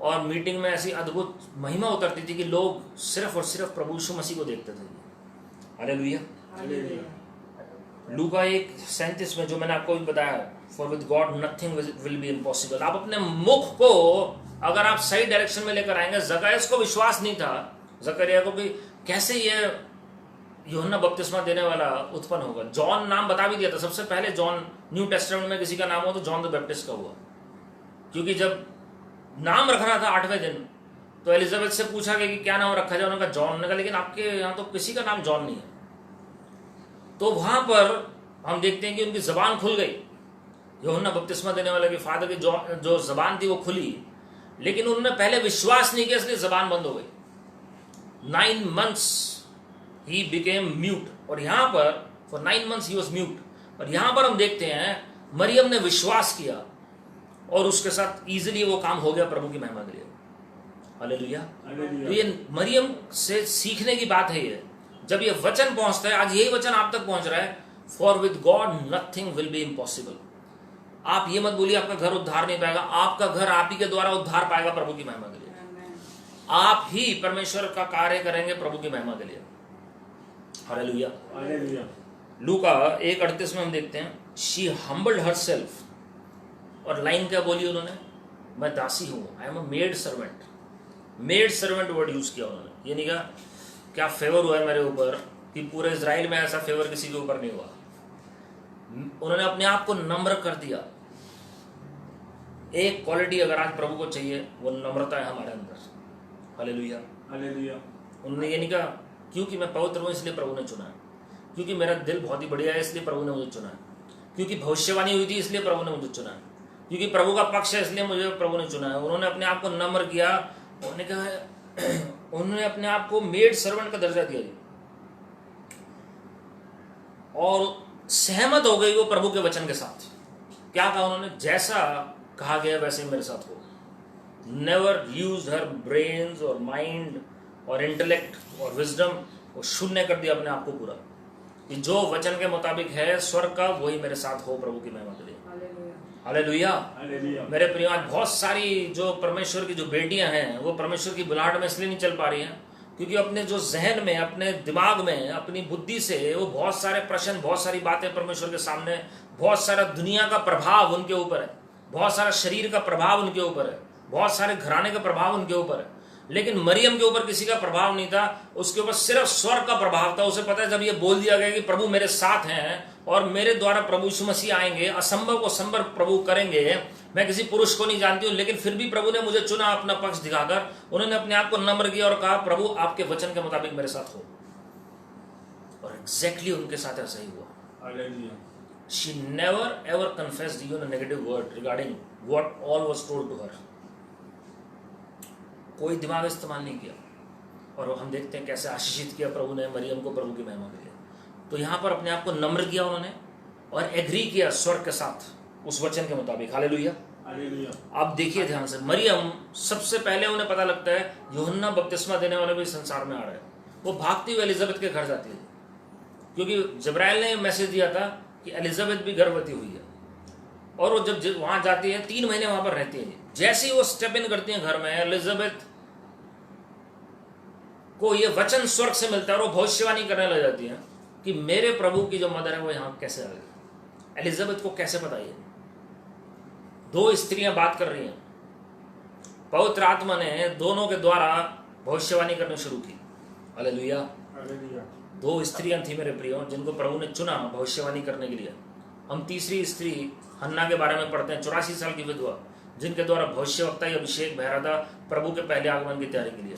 और मीटिंग में ऐसी अद्भुत महिमा उतरती थी कि लोग सिर्फ और सिर्फ प्रभु यीशु मसीह को देखते थे। हालेलुया। लूका 1:37 में जो मैंने आपको भी बताया, for with God nothing will be impossible. आप अपने मुख को अगर आप सही डायरेक्शन में लेकर आएंगे। जकरिया को विश्वास नहीं था, जकरिया को भी कैसे ये यूहन्ना बपतिस्मा देने वाला उत्पन्न होगा। जॉन नाम बता भी दिया था, सबसे पहले जॉन, न्यू टेस्टामेंट में किसी का नाम हो तो जॉन द बैप्टिस्ट का हुआ, क्योंकि जब नाम रखना था 8वें दिन तो एलिजाबेथ से पूछा गया कि क्या नाम रखा जाए, उन्होंने कहा जॉन। ने कहा लेकिन आपके यहाँ तो किसी का नाम जॉन नहीं है। तो वहां पर हम देखते हैं कि उनकी जबान खुल गई। यूहन्ना बपतिस्मा देने वाले के फादर की जो जबान थी वो खुली, लेकिन उन्होंने पहले विश्वास नहीं किया, इसलिए जबान बंद हो गई। 9 months he became mute, और यहां पर for 9 months he was mute। और यहां पर हम देखते हैं मरियम ने विश्वास किया और उसके साथ इजीली वो काम हो गया प्रभु की महिमा के लिए। हालेलुया। तो ये मरियम से सीखने की बात है। ये जब ये वचन पहुंचता है, आज यही वचन आप तक पहुंच रहा है, for with God nothing will be impossible. आप ये मत बोलिए आपका घर उद्धार नहीं पाएगा, आपका घर आप ही के द्वारा उद्धार पाएगा प्रभु की महिमा के लिए। आप ही परमेश्वर का कार्य करेंगे प्रभु की महिमा के लिए। हालेलुया। लूका 1:38 में हम देखते हैं, शी हम्बल्ड हरसेल्फ, और लाइन क्या बोली उन्होंने, मैं दासी हूं, I am a maid servant. Maid servant word use किया उन्होंने। ये नहीं कहा क्या फेवर हुआ है मेरे ऊपर, कि पूरे इजराइल में ऐसा फेवर किसी के ऊपर नहीं हुआ। उन्होंने अपने आप को नम्र कर दिया। एक क्वालिटी अगर आज प्रभु को चाहिए वो नम्रता है हमारे अंदर। Hallelujah hallelujah. उन्होंने ये नहीं कहा क्योंकि मैं पवित्र हूँ इसलिए प्रभु ने चुना है, क्योंकि मेरा दिल बहुत ही बढ़िया है इसलिए प्रभु ने मुझे चुना है, क्योंकि भविष्यवाणी हुई थी इसलिए प्रभु ने मुझे चुना है, क्योंकि प्रभु का पक्ष है इसलिए मुझे प्रभु ने चुना है। उन्होंने अपने आप को नम्र किया। उन्होंने कहा उन्होंने अपने आप को मेड सर्वेंट का दर्जा दिया और सहमत हो गई वो प्रभु के वचन के साथ। क्या कहा उन्होंने? जैसा कहा गया वैसे ही मेरे साथ हो। नेवर यूज हर ब्रेन्स और माइंड और इंटेलेक्ट और विजडम, वो शून्य कर दिया अपने आप को पूरा कि जो वचन के मुताबिक है स्वर्ग का वही मेरे साथ हो प्रभु की महिमा के लिए। हालेलुया। मेरे प्रिय, आज बहुत सारी जो परमेश्वर की जो बेटियां हैं वो परमेश्वर की बुलाहट में इसलिए नहीं चल पा रही हैं क्योंकि अपने जो जहन में, अपने दिमाग में, अपनी बुद्धि से वो बहुत सारे प्रश्न, बहुत सारी बातें परमेश्वर के सामने, बहुत सारा दुनिया का प्रभाव उनके ऊपर है, बहुत सारा शरीर का प्रभाव उनके ऊपर है, बहुत सारे घराने का प्रभाव उनके ऊपर है। लेकिन मरियम के ऊपर किसी का प्रभाव नहीं था, उसके ऊपर सिर्फ स्वर्ग का प्रभाव था। उसे पता है जब ये बोल दिया गया कि प्रभु मेरे साथ हैं और मेरे द्वारा प्रभु यीशु मसीह आएंगे, असंभव को संभव प्रभु करेंगे। मैं किसी पुरुष को नहीं जानती हूँ लेकिन फिर भी प्रभु ने मुझे चुना अपना पक्ष दिखाकर। उन्होंने अपने आप को नम्र किया और कहा प्रभु आपके वचन के मुताबिक मेरे साथ हो, और एग्जैक्टली उनके साथ ऐसा ही हुआ। She never ever confessed even a negative word regarding what all was told to her. कोई दिमाग इस्तेमाल नहीं किया। और हम देखते हैं कैसे आशीषित किया प्रभु ने मरियम को प्रभु की महिमा के लिए। तो यहाँ पर अपने आप को नम्र किया उन्होंने और एग्री किया स्वर्ग के साथ उस वचन के मुताबिक। हालेलुया। आप देखिए ध्यान से, मरियम सबसे पहले उन्हें पता लगता है यूहन्ना बपतिस्मा देने वाले भी संसार में आ रहे हैं। वो भागती हुई एलिजाबेथ के घर जाती है क्योंकि जिब्राइल ने मैसेज दिया था कि एलिजाबेथ भी गर्भवती हुई है। और वो जब वहां जाती है 3 महीने वहां पर रहती है। जैसे ही वो स्टेप इन करती है घर में, एलिजाबेथ को ये वचन स्वर्ग से मिलता है और वो भविष्यवाणी करने लग जाती है कि मेरे प्रभु की जो मदर है वो यहाँ कैसे आ गई। एलिजाबेथ को कैसे पता ये? 2 स्त्रियां बात कर रही हैं, पवित्र आत्मा ने दोनों के द्वारा भविष्यवाणी करनी शुरू की। हालेलुया। 2 स्त्रियां थी मेरे प्रियो जिनको प्रभु ने चुना भविष्यवाणी करने के लिए। हम तीसरी स्त्री हन्ना के बारे में पढ़ते हैं, 84 साल की विधवा, जिनके द्वारा भविष्यवक्ता अभिषेक बह रहा था प्रभु के पहले आगमन की तैयारी के लिए।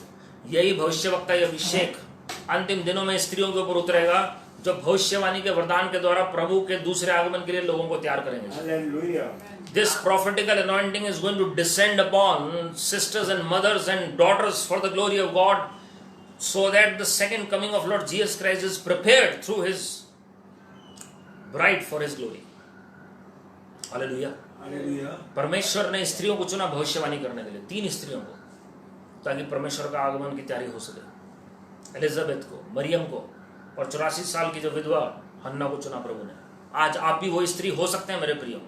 यही भविष्यवक्ता अभिषेक अंतिम दिनों में स्त्रियों के ऊपर उतरेगा जो भविष्यवाणी के वरदान के द्वारा प्रभु के दूसरे आगमन के लिए लोगों को तैयार करेंगे। This prophetical anointing is going to descend upon sisters and mothers and daughters for the glory of God, so that the second coming of Lord Jesus Christ is prepared through His bride for His glory. Hallelujah. परमेश्वर ने स्त्रियों को चुना भविष्यवाणी करने के लिए, 3 स्त्रियों को, ताकि परमेश्वर का आगमन की तैयारी हो सके। एलिजाबेथ को, मरियम को और 84 साल की जो विधवा हन्ना को चुना प्रभु ने। आज आप भी वो स्त्री हो सकते हैं मेरे प्रियो।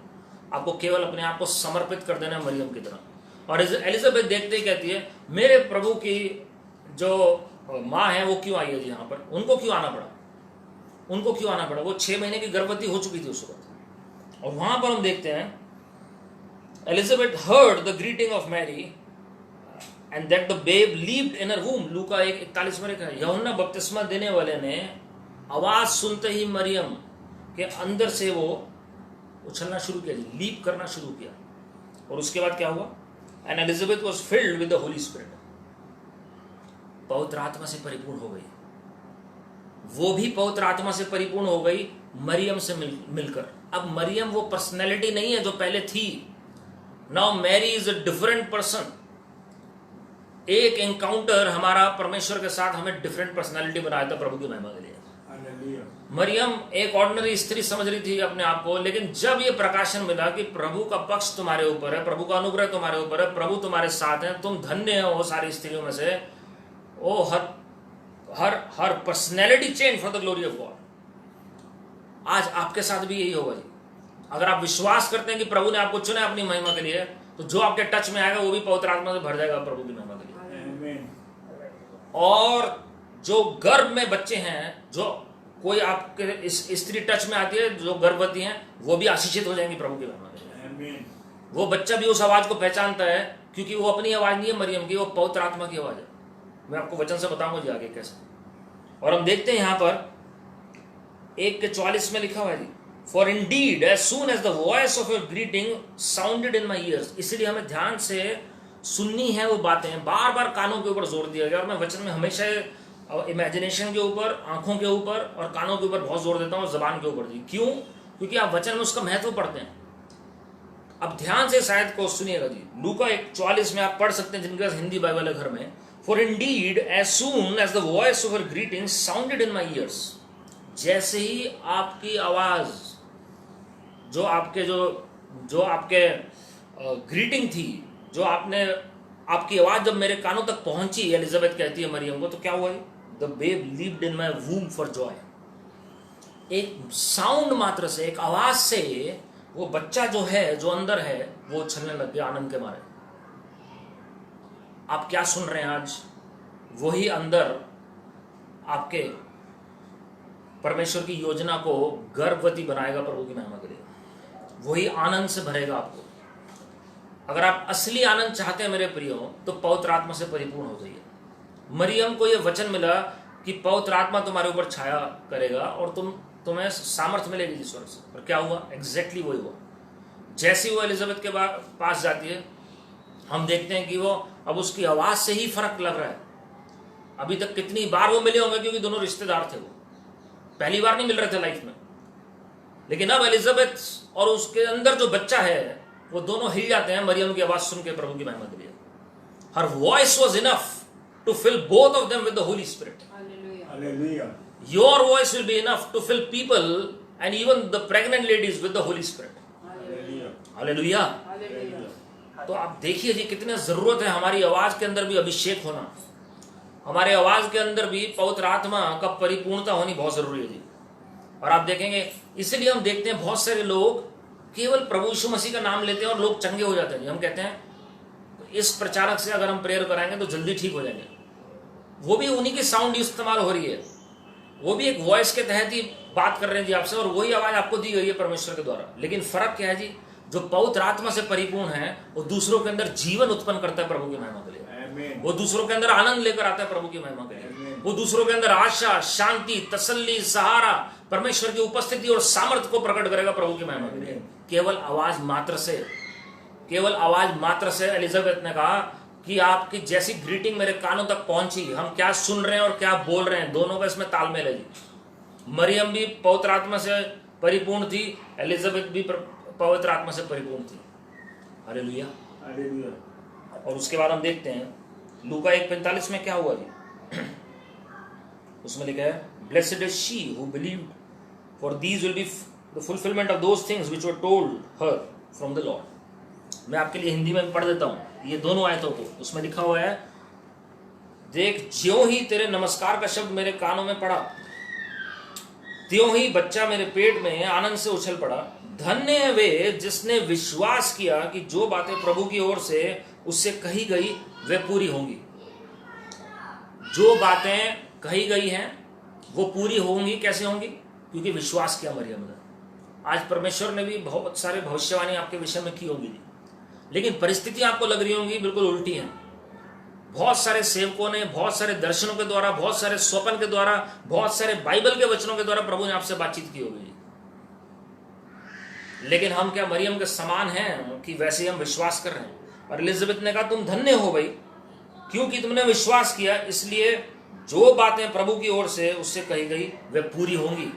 आपको केवल अपने आप को समर्पित कर देना है मरियम की तरह। और एलिजाबेथ देखते ही कहती है मेरे प्रभु की जो माँ है वो क्यों आई है जी यहाँ पर? उनको क्यों आना पड़ा? उनको क्यों आना पड़ा? वो 6 महीने की गर्भवती हो चुकी थी उस वक्त। और वहां पर हम देखते हैं Elizabeth heard the greeting of Mary and that the babe leaped in her womb. लूका 1:41 में लिखा है, यूहन्ना बपतिस्मा देने वाले ने आवाज सुनते ही मरियम के अंदर से वो उछलना शुरू किया, लीप करना शुरू किया। और उसके बाद क्या हुआ? And Elizabeth was filled with the Holy spirit, पवित्र आत्मा से परिपूर्ण हो गई। वो भी पवित्र आत्मा से परिपूर्ण हो गई मरियम से मिलकर। अब मरियम वो पर्सनैलिटी नहीं है जो पहले थी। Now Mary is a different person. एक एनकाउंटर हमारा परमेश्वर के साथ हमें डिफरेंट पर्सनालिटी बनाया था प्रभु की महिमा के लिए। मरियम एक ऑर्डिनरी स्त्री समझ रही थी अपने आप को, लेकिन जब ये प्रकाशन मिला कि प्रभु का पक्ष तुम्हारे ऊपर है, प्रभु का अनुग्रह तुम्हारे ऊपर है, प्रभु तुम्हारे साथ है, तुम धन्य हो सारी स्त्रियों में से, oh her personality change for the glory of God. आज आपके साथ भी यही होगा जी। अगर आप विश्वास करते हैं कि प्रभु ने आपको चुना अपनी महिमा के लिए, तो जो आपके टच में आएगा वो भी पवित्र आत्मा से भर जाएगा प्रभु की महिमा के लिए। और जो गर्भ में बच्चे हैं, जो कोई आपके इस स्त्री टच में आती है जो गर्भवती हैं, वो भी आशीषित हो जाएंगी प्रभु की महिमा के लिए। वो बच्चा भी उस आवाज को पहचानता है क्योंकि वो अपनी आवाज नहीं है मरियम की, वो पवित्र आत्मा की आवाज है। मैं आपको वचन से बताऊंगा जी आगे कैसे। और हम देखते हैं यहां पर 1:44 में लिखा हुआ है जी, For indeed, as soon as the voice of your greeting sounded in my ears, इसलिए हमें ध्यान से सुननी है वो बातें, बार बार कानों के ऊपर जोर दिया गया। और मैं वचन में हमेशा इमेजिनेशन के ऊपर, आंखों के ऊपर और कानों के ऊपर बहुत जोर देता हूँ, जबान के ऊपर जी। क्यों? क्योंकि आप वचन में उसका महत्व पढ़ते हैं। अब ध्यान से शायद को सुनिएगा जी। लूका 1:44 में आप पढ़ सकते हैं, जिनके पास हिंदी बाइबल है घर में। For indeed, as soon as the voice of your greeting sounded in my ears, जैसे ही आपकी आवाज, जो आपके ग्रीटिंग थी, जो आपकी आवाज जब मेरे कानों तक पहुंची, एलिजाबेथ कहती है मरियम को, तो क्या हुआ? The babe lived in my womb for joy. एक साउंड मात्र से, एक आवाज से वो बच्चा जो है, जो अंदर है, वो उछलने लग गया आनंद के मारे। आप क्या सुन रहे हैं आज? वही अंदर आपके परमेश्वर की योजना को गर्भवती बनाएगा प्रभु की महिमा के लिए। वही आनंद से भरेगा आपको। अगर आप असली आनंद चाहते हैं मेरे प्रियो, तो पवित्र आत्मा से परिपूर्ण हो जाइए। मरियम को यह वचन मिला कि पवित्र आत्मा तुम्हारे ऊपर छाया करेगा और तुम्हें सामर्थ्य मिलेगी ईश्वर से। और क्या हुआ? एग्जैक्टली वही हुआ। जैसे वो एलिजाबेथ के पास जाती है, हम देखते हैं कि वो अब उसकी आवाज से ही फर्क लग रहा है। अभी तक कितनी बार वो मिले होंगे, क्योंकि दोनों रिश्तेदार थे, वो पहली बार नहीं मिल रहे थे लाइफ में। लेकिन अब एलिजाबेथ और उसके अंदर जो बच्चा है, वो दोनों हिल जाते हैं मरियम की आवाज सुन के प्रभु की महिमा के लिए। Her voice was enough to fill both of them with the Holy Spirit. Hallelujah. Your voice will be enough to fill people and even the pregnant ladies with the Holy Spirit. Hallelujah. तो आप देखिए जी, कितनी जरूरत है हमारी आवाज के अंदर भी अभिषेक होना, हमारे आवाज के अंदर भी पवित्र आत्मा का परिपूर्णता होनी बहुत जरूरी है जी। और आप देखेंगे, इसलिए हम देखते हैं बहुत सारे लोग केवल प्रभु यीशु मसीह का नाम लेते हैं और लोग चंगे हो जाते हैं जी। हम कहते हैं इस प्रचारक से अगर हम प्रेयर कराएंगे तो जल्दी ठीक हो जाएंगे। वो भी उन्हीं की साउंड इस्तेमाल हो रही है, वो भी एक वॉइस के तहत ही बात कर रहे हैं जी आपसे, और वही आवाज आपको दी गई है परमेश्वर के द्वारा। लेकिन फर्क क्या है जी? जो पवित्र आत्मा से परिपूर्ण है, वो दूसरों के अंदर जीवन उत्पन्न करता है प्रभु की महिमा के लिए। वो दूसरों के अंदर आनंद लेकर आता है प्रभु की महिमा के लिए। वो दूसरों के अंदर आशा, शांति, तसल्ली, सहारा, परमेश्वर की उपस्थिति और सामर्थ्य को प्रकट करेगा प्रभु की महिमा के लिए। केवल आवाज मात्र से एलिजाबेथ ने कहा कि आपकी जैसी ग्रीटिंग मेरे कानों तक पहुंची, हम क्या सुन रहे हैं और क्या बोल रहे हैं, दोनों का इसमें तालमेल है जी। मरियम भी पवित्र आत्मा से परिपूर्ण थी, एलिजाबेथ भी पवित्र आत्मा से परिपूर्ण थी। हालेलुया। और उसके बाद हम देखते हैं लूका 1:45 में क्या हुआ जी। उसमें लिखा है, blessed is she who believed, for these will be the fulfilment of those things which were told her from the Lord. मैं आपके लिए हिंदी में पढ़ देता हूं ये दोनों आयतों को। उसमें लिखा हुआ है, देख ज्यों ही तेरे नमस्कार का शब्द मेरे कानों में पड़ा, त्यों ही बच्चा मेरे पेट में आनंद से उछल पड़ा। धन्य है वे जिसने विश्वास किया कि जो बातें प्रभु की ओर से उससे कही गई वे पूरी होंगी। जो बातें कही गई हैं वो पूरी होंगी। कैसे होंगी? क्योंकि विश्वास किया मरियम ने। आज परमेश्वर ने भी बहुत सारे भविष्यवाणी आपके विषय में की होंगी, लेकिन परिस्थिति आपको लग रही होंगी बिल्कुल उल्टी है। बहुत सारे सेवकों ने, बहुत सारे दर्शनों के द्वारा, बहुत सारे स्वप्न के द्वारा, बहुत सारे बाइबल के वचनों के द्वारा प्रभु ने आपसे बातचीत की होगी, लेकिन हम क्या मरियम के समान हैं कि वैसे ही हम विश्वास कर रहे हैं? और एलिजाबेथ ने कहा, तुम धन्य हो भाई, क्योंकि तुमने विश्वास किया, इसलिए जो बातें प्रभु की ओर से उससे कही गई वे पूरी होंगी।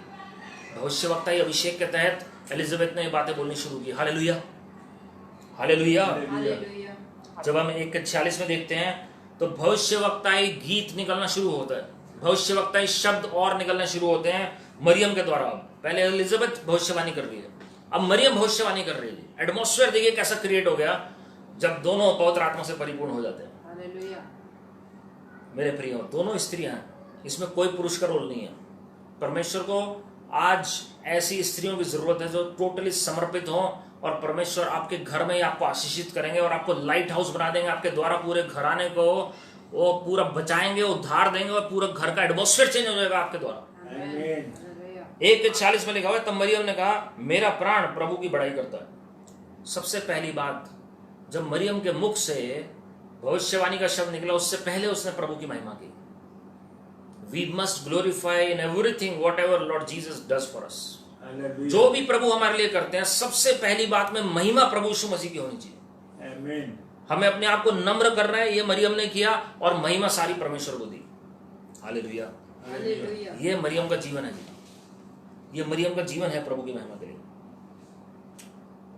भविष्यवक्ताई अभिषेक के तहत एलिजाबेथ ने ये बातें बोलनी शुरू की। Hallelujah, hallelujah. जब हम 1:46 में देखते हैं तो भविष्यवक्ताई गीत निकलना शुरू होता है, भविष्यवक्ताई शब्द और निकलने शुरू होते हैं मरियम के द्वारा। पहले एलिजाबेथ भविष्यवाणी कर रही है, अब मरियम भविष्यवाणी कर रही है। एटमॉस्फेयर देखिए कैसा क्रिएट हो गया जब दोनों पवित्र आत्मा से परिपूर्ण हो जाते हैं। मेरे प्रियो, दोनों स्त्रियां हैं, इसमें कोई पुरुष का रोल नहीं है। परमेश्वर को आज ऐसी स्त्रियों की जरूरत है जो टोटली समर्पित हो, और परमेश्वर आपके घर में ही आपको आशीषित करेंगे और आपको लाइट हाउस बना देंगे। आपके द्वारा पूरे घराने को वो पूरा बचाएंगे, उद्धार देंगे, और पूरा घर का एटमॉस्फेयर चेंज हो जाएगा आपके द्वारा। 1:40 में लिखा हुआ है, तब मरियम ने कहा, मेरा प्राण प्रभु की बड़ाई करता है। सबसे पहली बात, जब मरियम के मुख से भविष्यवाणी का शब्द निकला, उससे पहले उसने प्रभु की महिमा की। We must glorify in everything whatever Lord Jesus does for us. जो भी प्रभु हमारे लिए करते हैं, सबसे पहली बात में महिमा प्रभु यीशु मसीह की होनी चाहिए। आमीन। हमें अपने आप को नम्र करना है, ये मरियम ने किया, और महिमा सारी परमेश्वर को दी। हालेलुया। हालेलुया। ये मरियम का जीवन है जी, ये मरियम का जीवन है प्रभु की महिमा के लिए।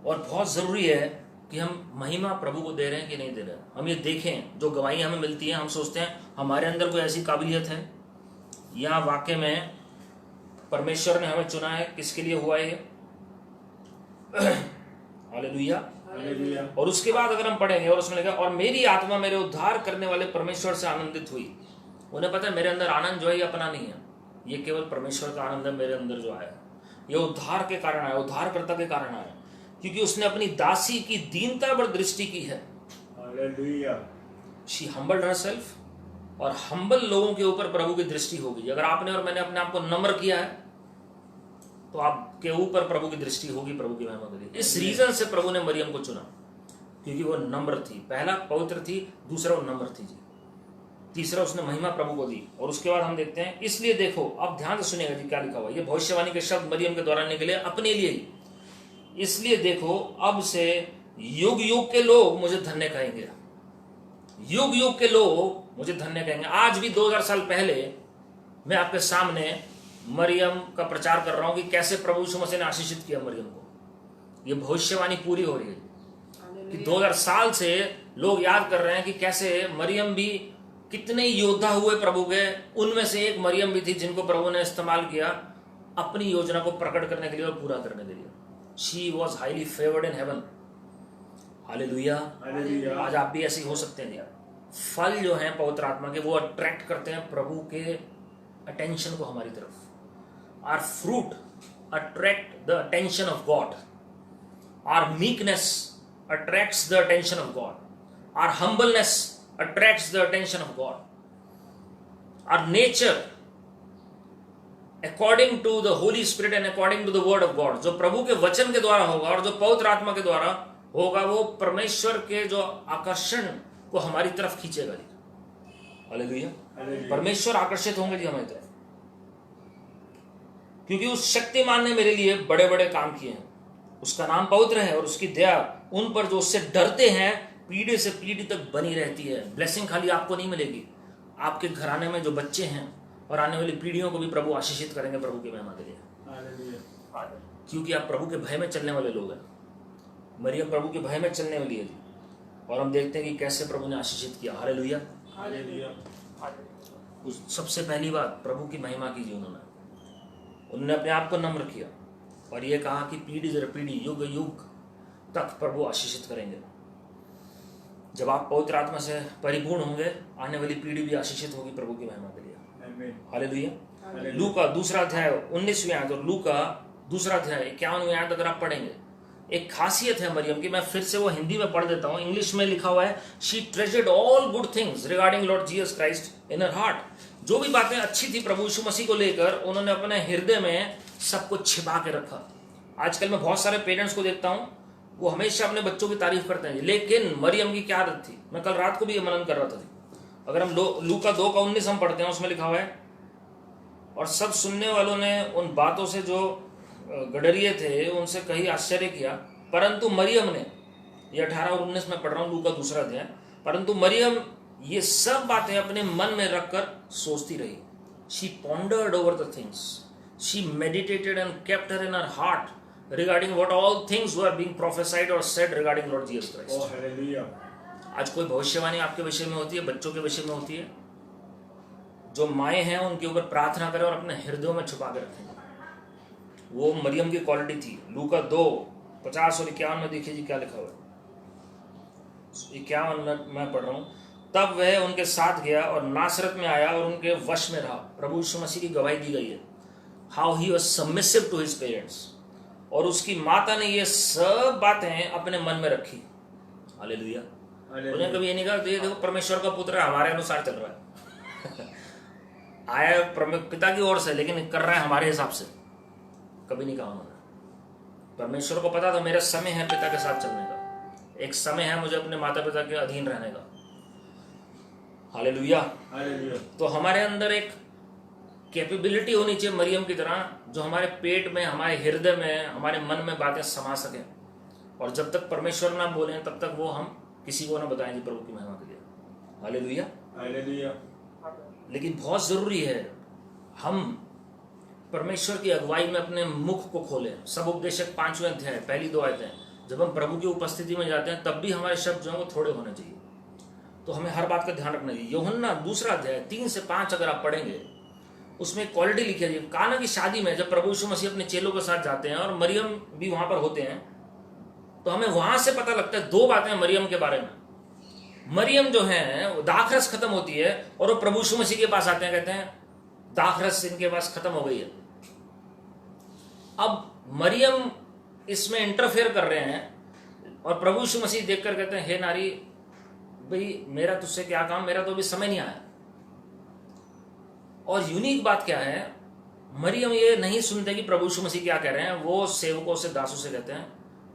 और बहुत जरूरी है कि हम महिमा प्रभु को दे रहे हैं कि नहीं दे रहे हैं। हम ये देखें, जो गवाही हमें मिलती है, हम सोचते हैं हमारे अंदर कोई ऐसी काबिलियत है, या वाकई में परमेश्वर ने हमें चुना है, किसके लिए हुआ है ये। हालेलुया। हालेलुया। और उसके बाद अगर हम पढ़ेंगे, और उसमें लिखा, और मेरी आत्मा मेरे उद्धार करने वाले परमेश्वर से आनंदित हुई। उन्हें पता है मेरे अंदर आनंद जो है ये अपना नहीं है, ये केवल परमेश्वर का आनंद है मेरे अंदर जो आया। ये उद्धार के कारण आया, उद्धारकर्ता के कारण आया, क्योंकि उसने अपनी दासी की दीनता पर दृष्टि की है। हालेलुया। शी हम्बल्ड हरसेल्फ, और हम्बल लोगों के ऊपर प्रभु की दृष्टि होगी। अगर आपने और मैंने अपने आप को नम्र किया है, तो आपके ऊपर प्रभु की दृष्टि होगी, प्रभु की महिमा के लिए। इस रीजन से प्रभु ने मरियम को चुना, क्योंकि वो नम्र थी। पहला पवित्र थी, दूसरा वो नम्र थी जी, तीसरा उसने महिमा प्रभु को दी। और उसके बाद हम देखते हैं, इसलिए देखो, अब ध्यान से सुनिएगा जी क्या लिखा हुआ है। ये भविष्यवाणी के शब्द मरियम के द्वारा निकले अपने लिए ही। इसलिए देखो, अब से युग युग के लोग मुझे धन्य कहेंगे, युग युग के लोग मुझे धन्य कहेंगे। आज भी 2000 साल पहले मैं आपके सामने मरियम का प्रचार कर रहा हूं कि कैसे प्रभु यीशु मसीह ने आशीषित किया मरियम को। ये भविष्यवाणी पूरी हो रही है कि 2000 साल से लोग याद कर रहे हैं कि कैसे मरियम भी, कितने योद्धा हुए प्रभु के, उनमें से एक मरियम भी थी जिनको प्रभु ने इस्तेमाल किया अपनी योजना को प्रकट करने के लिए और पूरा करने के लिए। She was highly favoured in heaven. Hallelujah. आज आप भी ऐसे ही हो सकते हैं। फल जो हैं पवित्र आत्मा के, वो अट्रैक्ट करते हैं प्रभु के अटेंशन को हमारी तरफ। Our fruit attract the attention of God, our meekness attracts the attention of God, our humbleness attracts the attention of God, our nature according to the Holy Spirit and according to the word of God. जो प्रभु के वचन के द्वारा होगा और जो पवित्र आत्मा के द्वारा होगा, वो परमेश्वर के जो आकर्षण को हमारी तरफ खींचेगा जी। हालेलुया। परमेश्वर आकर्षित होंगे जी हमारी तरफ, क्योंकि उस शक्तिमान ने मेरे लिए बड़े बड़े काम किए हैं। उसका नाम पवित्र है और उसकी दया उन पर जो उससे डरते हैं पीढ़ी से पीढ़ी तक बनी रहती है। ब्लेसिंग खाली आपको नहीं मिलेगी, आपके घराने में जो बच्चे हैं और आने वाली पीढ़ियों को भी प्रभु आशीषित करेंगे प्रभु की महिमा के लिए, क्योंकि आप प्रभु के भय में चलने वाले लोग हैं। मरियम प्रभु के भय में चलने वाली है जी, और हम देखते हैं कि कैसे प्रभु ने आशीषित किया। हालेलुया। सबसे पहली बात, प्रभु की महिमा की जी उन्होंने अपने आप को नम्र किया और ये कहा कि पीढ़ी दर पीढ़ी, युग युग तक प्रभु आशीषित करेंगे। जब आप पवित्र आत्मा से परिपूर्ण होंगे, आने वाली पीढ़ी भी आशीषित होगी प्रभु की महिमा के लिए। हालेलुया। लूका दूसरा अध्याय 19वीं आयत और लूका दूसरा अध्याय 51वीं आयत अगर आप पढ़ेंगे, एक खासियत है मरियम की। मैं फिर से वो हिंदी में पढ़ देता हूँ। इंग्लिश में लिखा हुआ है, she treasured all good things regarding Lord Jesus Christ in her heart. जो भी बातें अच्छी थी प्रभु यीशु मसीह को लेकर, उन्होंने अपने हृदय में सब कुछ छिपा के रखा। आजकल मैं बहुत सारे पेरेंट्स को देखता हूँ, वो हमेशा अपने बच्चों की तारीफ करते हैं, लेकिन मरियम की क्या आदत थी। मैं कल रात को भी ये मनन कर रहा था। अगर हम लूका 2:19 हम पढ़ते हैं, उसमें लिखा हुआ है, और सब सुनने वालों ने उन बातों से जो गडरिये थे उनसे कहीं आश्चर्य किया, परंतु मरियम ने, ये 18 और 19 में पढ़ रहा हूँ लूका दूसरा अध्याय, परंतु मरियम ये सब बातें अपने मन में रखकर सोचती रही। She pondered over the things, she meditated and kept her in her heart regarding what all things were being prophesied or said regarding Lord Jesus Christ. Oh, hallelujah. आज कोई भविष्यवाणी आपके विषय में होती है, बच्चों के विषय में होती है, जो माएँ हैं उनके ऊपर प्रार्थना करें और अपने हृदयों में छुपा के रखें। वो मरियम की क्वालिटी थी। लूका 2:50 और 51 में देखिए जी क्या लिखा हुआ है। 51 में मैं पढ़ रहा हूँ। तब वह उनके साथ गया और नासरत में आया और उनके वश में रहा। प्रभु यीशु मसीह की गवाही दी गई है, how he was submissive to his parents. और उसकी माता ने ये सब बातें अपने मन में रखी। हालेलुया। उन्हें कभी ये नहीं कहा ये देखो परमेश्वर का पुत्र है, हमारे अनुसार चल रहा है आया पिता की ओर से, लेकिन कर रहा है हमारे हिसाब से। कभी नहीं कहा उन्होंने। परमेश्वर को पता था मेरा समय है पिता के साथ चलने का, एक समय है मुझे अपने माता पिता के अधीन रहने का। हालेलुया। हालेलुया। तो हमारे अंदर एक कैपेबिलिटी होनी चाहिए मरियम की तरह, जो हमारे पेट में, हमारे हृदय में, हमारे मन में बातें समा सकें, और जब तक परमेश्वर ना बोले तब तक वो हम किसी को ना बताएंगे प्रभु की महिमा के लिए। Hallelujah, hallelujah. लेकिन बहुत जरूरी है हम परमेश्वर की अगुवाई में अपने मुख को खोलें। सब उपदेशक 5वें अध्याय पहली 2 आयतें, जब हम प्रभु की उपस्थिति में जाते हैं तब भी हमारे शब्द जो है वो थोड़े होने चाहिए। तो हमें हर बात का ध्यान रखना चाहिए। यूहन्ना 2 अध्याय 3 से 5 अगर आप पढ़ेंगे, उसमें एक क्वालिटी लिखी है। काना की शादी में जब प्रभु यीशु मसीह अपने चेलों के साथ जाते हैं और मरियम भी वहां पर होते हैं, तो हमें वहां से पता लगता है 2 बातें मरियम के बारे में। मरियम जो है वो दाखरस खत्म होती है और वो प्रभु यीशु मसीह के पास आते हैं, कहते हैं दाखरस इनके पास खत्म हो गई है। अब मरियम इसमें इंटरफेयर कर रहे हैं और प्रभु यीशु मसीह देखकर कहते हैं, हे नारी, भाई मेरा तुझसे क्या काम, मेरा तो अभी समय नहीं आया। और यूनिक बात क्या है, मरियम ये नहीं सुनते कि प्रभु यीशु मसीह क्या कह रहे हैं। वो सेवकों से, दासों से कहते हैं,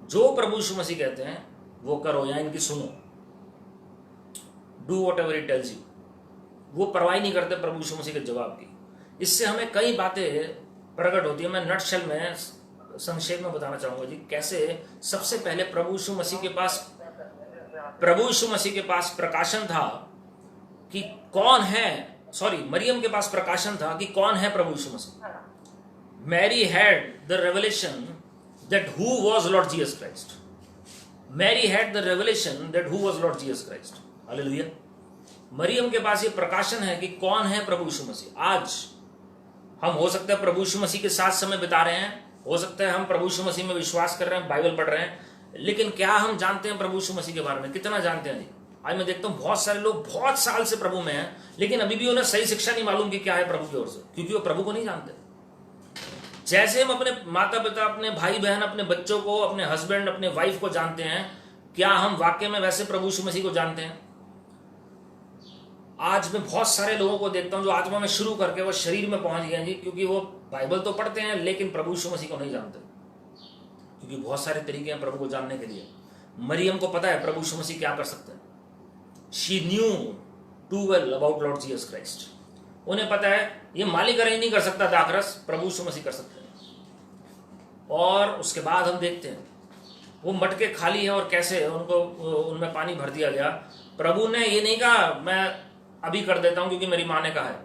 जो प्रभु यीशु मसीह कहते हैं वो करो या इनकी सुनो, do what ever it tells you. वो परवाही नहीं करते प्रभु यीशु मसीह के जवाब की। इससे हमें कई बातें प्रकट होती है। मैं नटशेल में संक्षेप में बताना चाहूंगा जी, कैसे सबसे पहले प्रभु यीशु मसीह के पास प्रकाशन था कि कौन है, मरियम के पास प्रकाशन था कि कौन है प्रभु Yeshu Masih. Mary had the revelation that who was Lord Jesus Christ. Mary had the revelation that who was Lord Jesus Christ. Hallelujah. Mariyam के पास ये प्रकाशन है कि कौन है प्रभु यीशु मसीह। आज हम हो सकता है प्रभु यीशु मसीह के साथ समय बिता रहे हैं, हो सकता है हम प्रभु यीशु मसीह में विश्वास कर रहे हैं, बाइबल पढ़ रहे हैं, लेकिन क्या हम जानते हैं प्रभु यीशु मसीह के बारे में? कितना जानते हैं जी? आज मैं देखता हूं बहुत सारे लोग बहुत साल से प्रभु में हैं, लेकिन अभी भी उन्हें सही शिक्षा नहीं मालूम कि क्या है प्रभु की ओर से, क्योंकि वो प्रभु को नहीं जानते। जैसे हम अपने माता पिता, अपने भाई बहन, अपने बच्चों को, अपने हस्बैंड, अपने वाइफ को जानते हैं, क्या हम वाकई में वैसे प्रभु यीशु मसीह को जानते हैं? आज मैं बहुत सारे लोगों को देखता हूं जो आत्मा में शुरू करके वो शरीर में पहुंच गए जी, क्योंकि वो बाइबल तो पढ़ते हैं लेकिन प्रभु यीशु मसीह को नहीं जानते, क्योंकि बहुत सारे तरीके हैं प्रभु को जानने के लिए। मरियम को पता है प्रभु यीशु मसीह क्या कर सकते हैं। She knew too well about Lord Jesus Christ. उन्हें पता है ये मालिक अरेंज नहीं कर सकता दाखरस, प्रभु यीशु मसीह कर सकते हैं। और उसके बाद हम देखते हैं वो मटके खाली हैं और कैसे उनको उनमें पानी भर दिया गया। प्रभु ने ये नहीं कहा मैं अभी कर देता हूं क्योंकि मेरी माँ ने कहा है।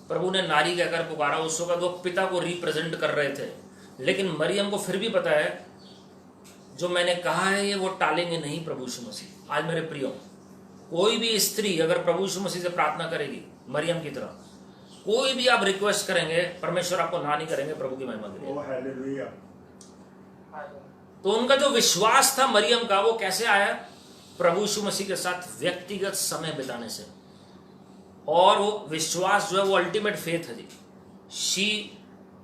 प्रभु ने नारी कहकर पुकारा। उस वक्त वो पिता को रिप्रेजेंट कर रहे थे, लेकिन मरियम को फिर भी पता है जो मैंने कहा है ये वो टालेंगे नहीं प्रभु यीशु मसीह। आज मेरे प्रियो, कोई भी स्त्री अगर प्रभु यीशु मसीह से प्रार्थना करेगी मरियम की तरह, कोई भी आप रिक्वेस्ट करेंगे, परमेश्वर आपको ना नहीं करेंगे प्रभु की महिमा के लिए। हालेलुया। तो उनका जो विश्वास था मरियम का, वो कैसे आया? प्रभु यीशु मसीह के साथ व्यक्तिगत समय बिताने से। और वो विश्वास जो है वो अल्टीमेट फेथ है जी। She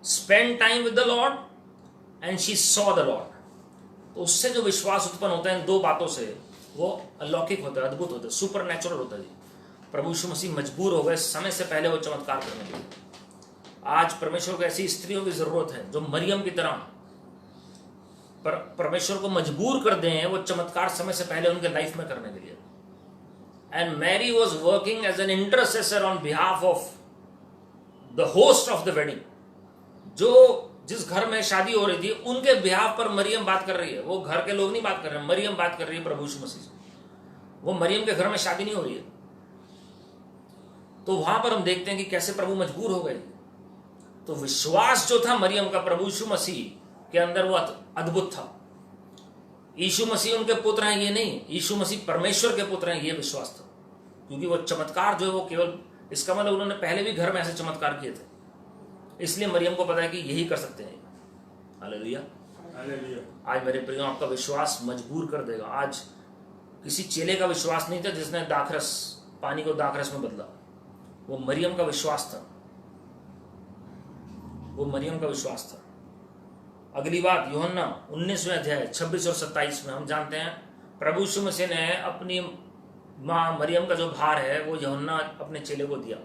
spend time with the lord and she saw the lord. तो उससे जो विश्वास उत्पन्न होता है इन 2 बातों से, वो अलौकिक होता है, अद्भुत होता है, सुपर नेचुरल होता है जी। प्रभु यीशु मसीह मजबूर हो गए समय से पहले वो चमत्कार करने के लिए। आज परमेश्वर को ऐसी स्त्रियों की जरूरत है जो मरियम की तरह परमेश्वर को मजबूर कर दें वो चमत्कार समय से पहले उनके लाइफ में करने के लिए। And Mary was working as an intercessor on behalf of the host of the wedding. जो जिस घर में शादी हो रही थी उनके बिहाफ पर मरियम बात कर रही है। वो घर के लोग नहीं बात कर रहे हैं, मरियम बात कर रही है प्रभु यीशु मसीह से। वो मरियम के घर में शादी नहीं हो रही है। तो वहां पर हम देखते हैं कि कैसे प्रभु मजबूर हो गए। तो विश्वास जो था मरियम का प्रभु यीशु मसीह के अंदर वो अद्भुत था। यीशु मसीह उनके पुत्र हैं ये नहीं, यीशु मसीह परमेश्वर के पुत्र हैं ये विश्वास था। क्योंकि वो चमत्कार जो है वो केवल, इसका मतलब उन्होंने पहले भी घर में ऐसे चमत्कार किए थे, इसलिए मरियम को पता है कि यही कर सकते हैं। हालेलुया। हालेलुया। आज मेरे प्रियो आपका विश्वास मजबूर कर देगा। आज किसी चेले का विश्वास नहीं था जिसने दाखरस, पानी को दाखरस में बदला। वो मरियम का विश्वास था, वो मरियम का विश्वास था। अगली बात यूहन्ना 19वें अध्याय 26 और 27 में हम जानते हैं प्रभु यीशु मसीह ने अपनी माँ मरियम का जो भार है वो यूहन्ना अपने चेले को दिया।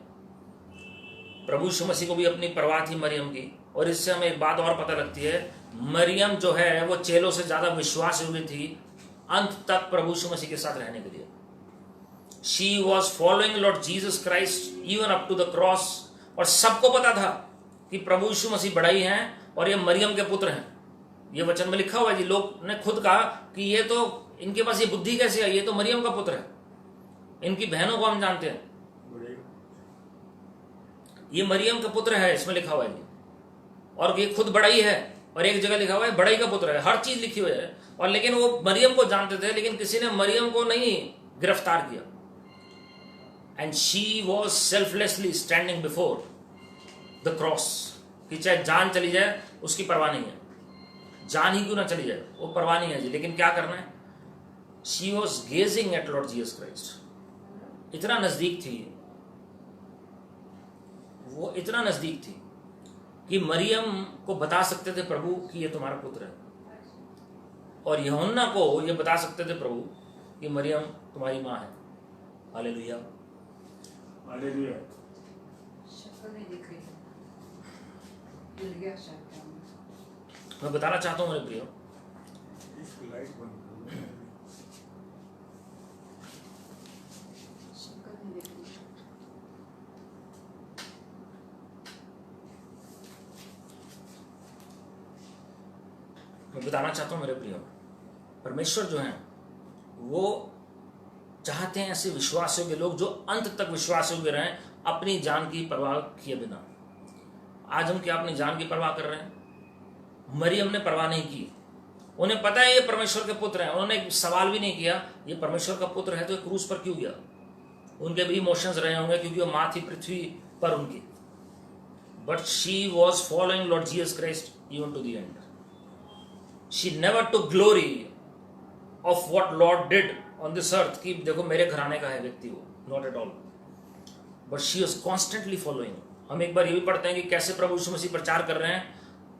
प्रभु यीशु मसीह को भी अपनी परवाह थी मरियम की। और इससे हमें एक बात और पता लगती है, मरियम जो है वो चेलों से ज्यादा विश्वास योग्य थी अंत तक प्रभु यीशु मसीह के साथ रहने के लिए। She was following Lord Jesus Christ even up to the cross और सबको पता था कि प्रभु यीशु मसीह बड़ा ही हैं और ये मरियम के पुत्र हैं। ये वचन में लिखा हुआ है जी, लोग ने खुद कहा कि ये तो इनके पास ये बुद्धि कैसे आई, ये तो मरियम का पुत्र है, इनकी बहनों को हम जानते हैं, ये मरियम का पुत्र है, इसमें लिखा हुआ है जी। और ये खुद बड़ा ही है, और एक जगह लिखा हुआ है बड़ा ही का पुत्र है, हर चीज लिखी हुई है। और लेकिन वो मरियम को जानते थे, लेकिन किसी ने मरियम को नहीं गिरफ्तार किया। And she was selflessly standing before the cross, कि चाहे जान चली जाए उसकी परवाह नहीं है, जान ही क्यों ना चली जाए वो परवाह नहीं है जी, लेकिन क्या करना है। She was gazing at Lord Jesus Christ. इतना नजदीक थी वो, इतना नजदीक थी कि मरियम को बता सकते थे प्रभु कि ये तुम्हारा पुत्र है, और यूहन्ना को ये बता सकते थे प्रभु कि मरियम तुम्हारी माँ है। Hallelujah, hallelujah. मैं बताना चाहता हूँ मेरे प्रियो, मैं बताना चाहता हूँ मेरे प्रियो, परमेश्वर जो है वो चाहते हैं ऐसे विश्वासियों के लोग जो अंत तक विश्वासियों के रहें, अपनी जान की परवाह किए बिना। आज हम क्या अपनी जान की परवाह कर रहे हैं? मरियम ने परवाह नहीं की, उन्हें पता है ये परमेश्वर के पुत्र हैं, उन्होंने एक सवाल भी नहीं किया ये परमेश्वर का पुत्र है तो क्रूस पर क्यों गया। उनके भी इमोशंस रहे होंगे क्योंकि वो माँ थी पृथ्वी पर उनकी, but she was following Lord Jesus Christ even to the end. She never took glory of what Lord did on this earth, कि देखो मेरे घराने का है व्यक्ति वो, not at all, but she was constantly following. हम एक बार ये भी पढ़ते हैं कि कैसे प्रभु यीशु मसीह प्रचार कर रहे हैं,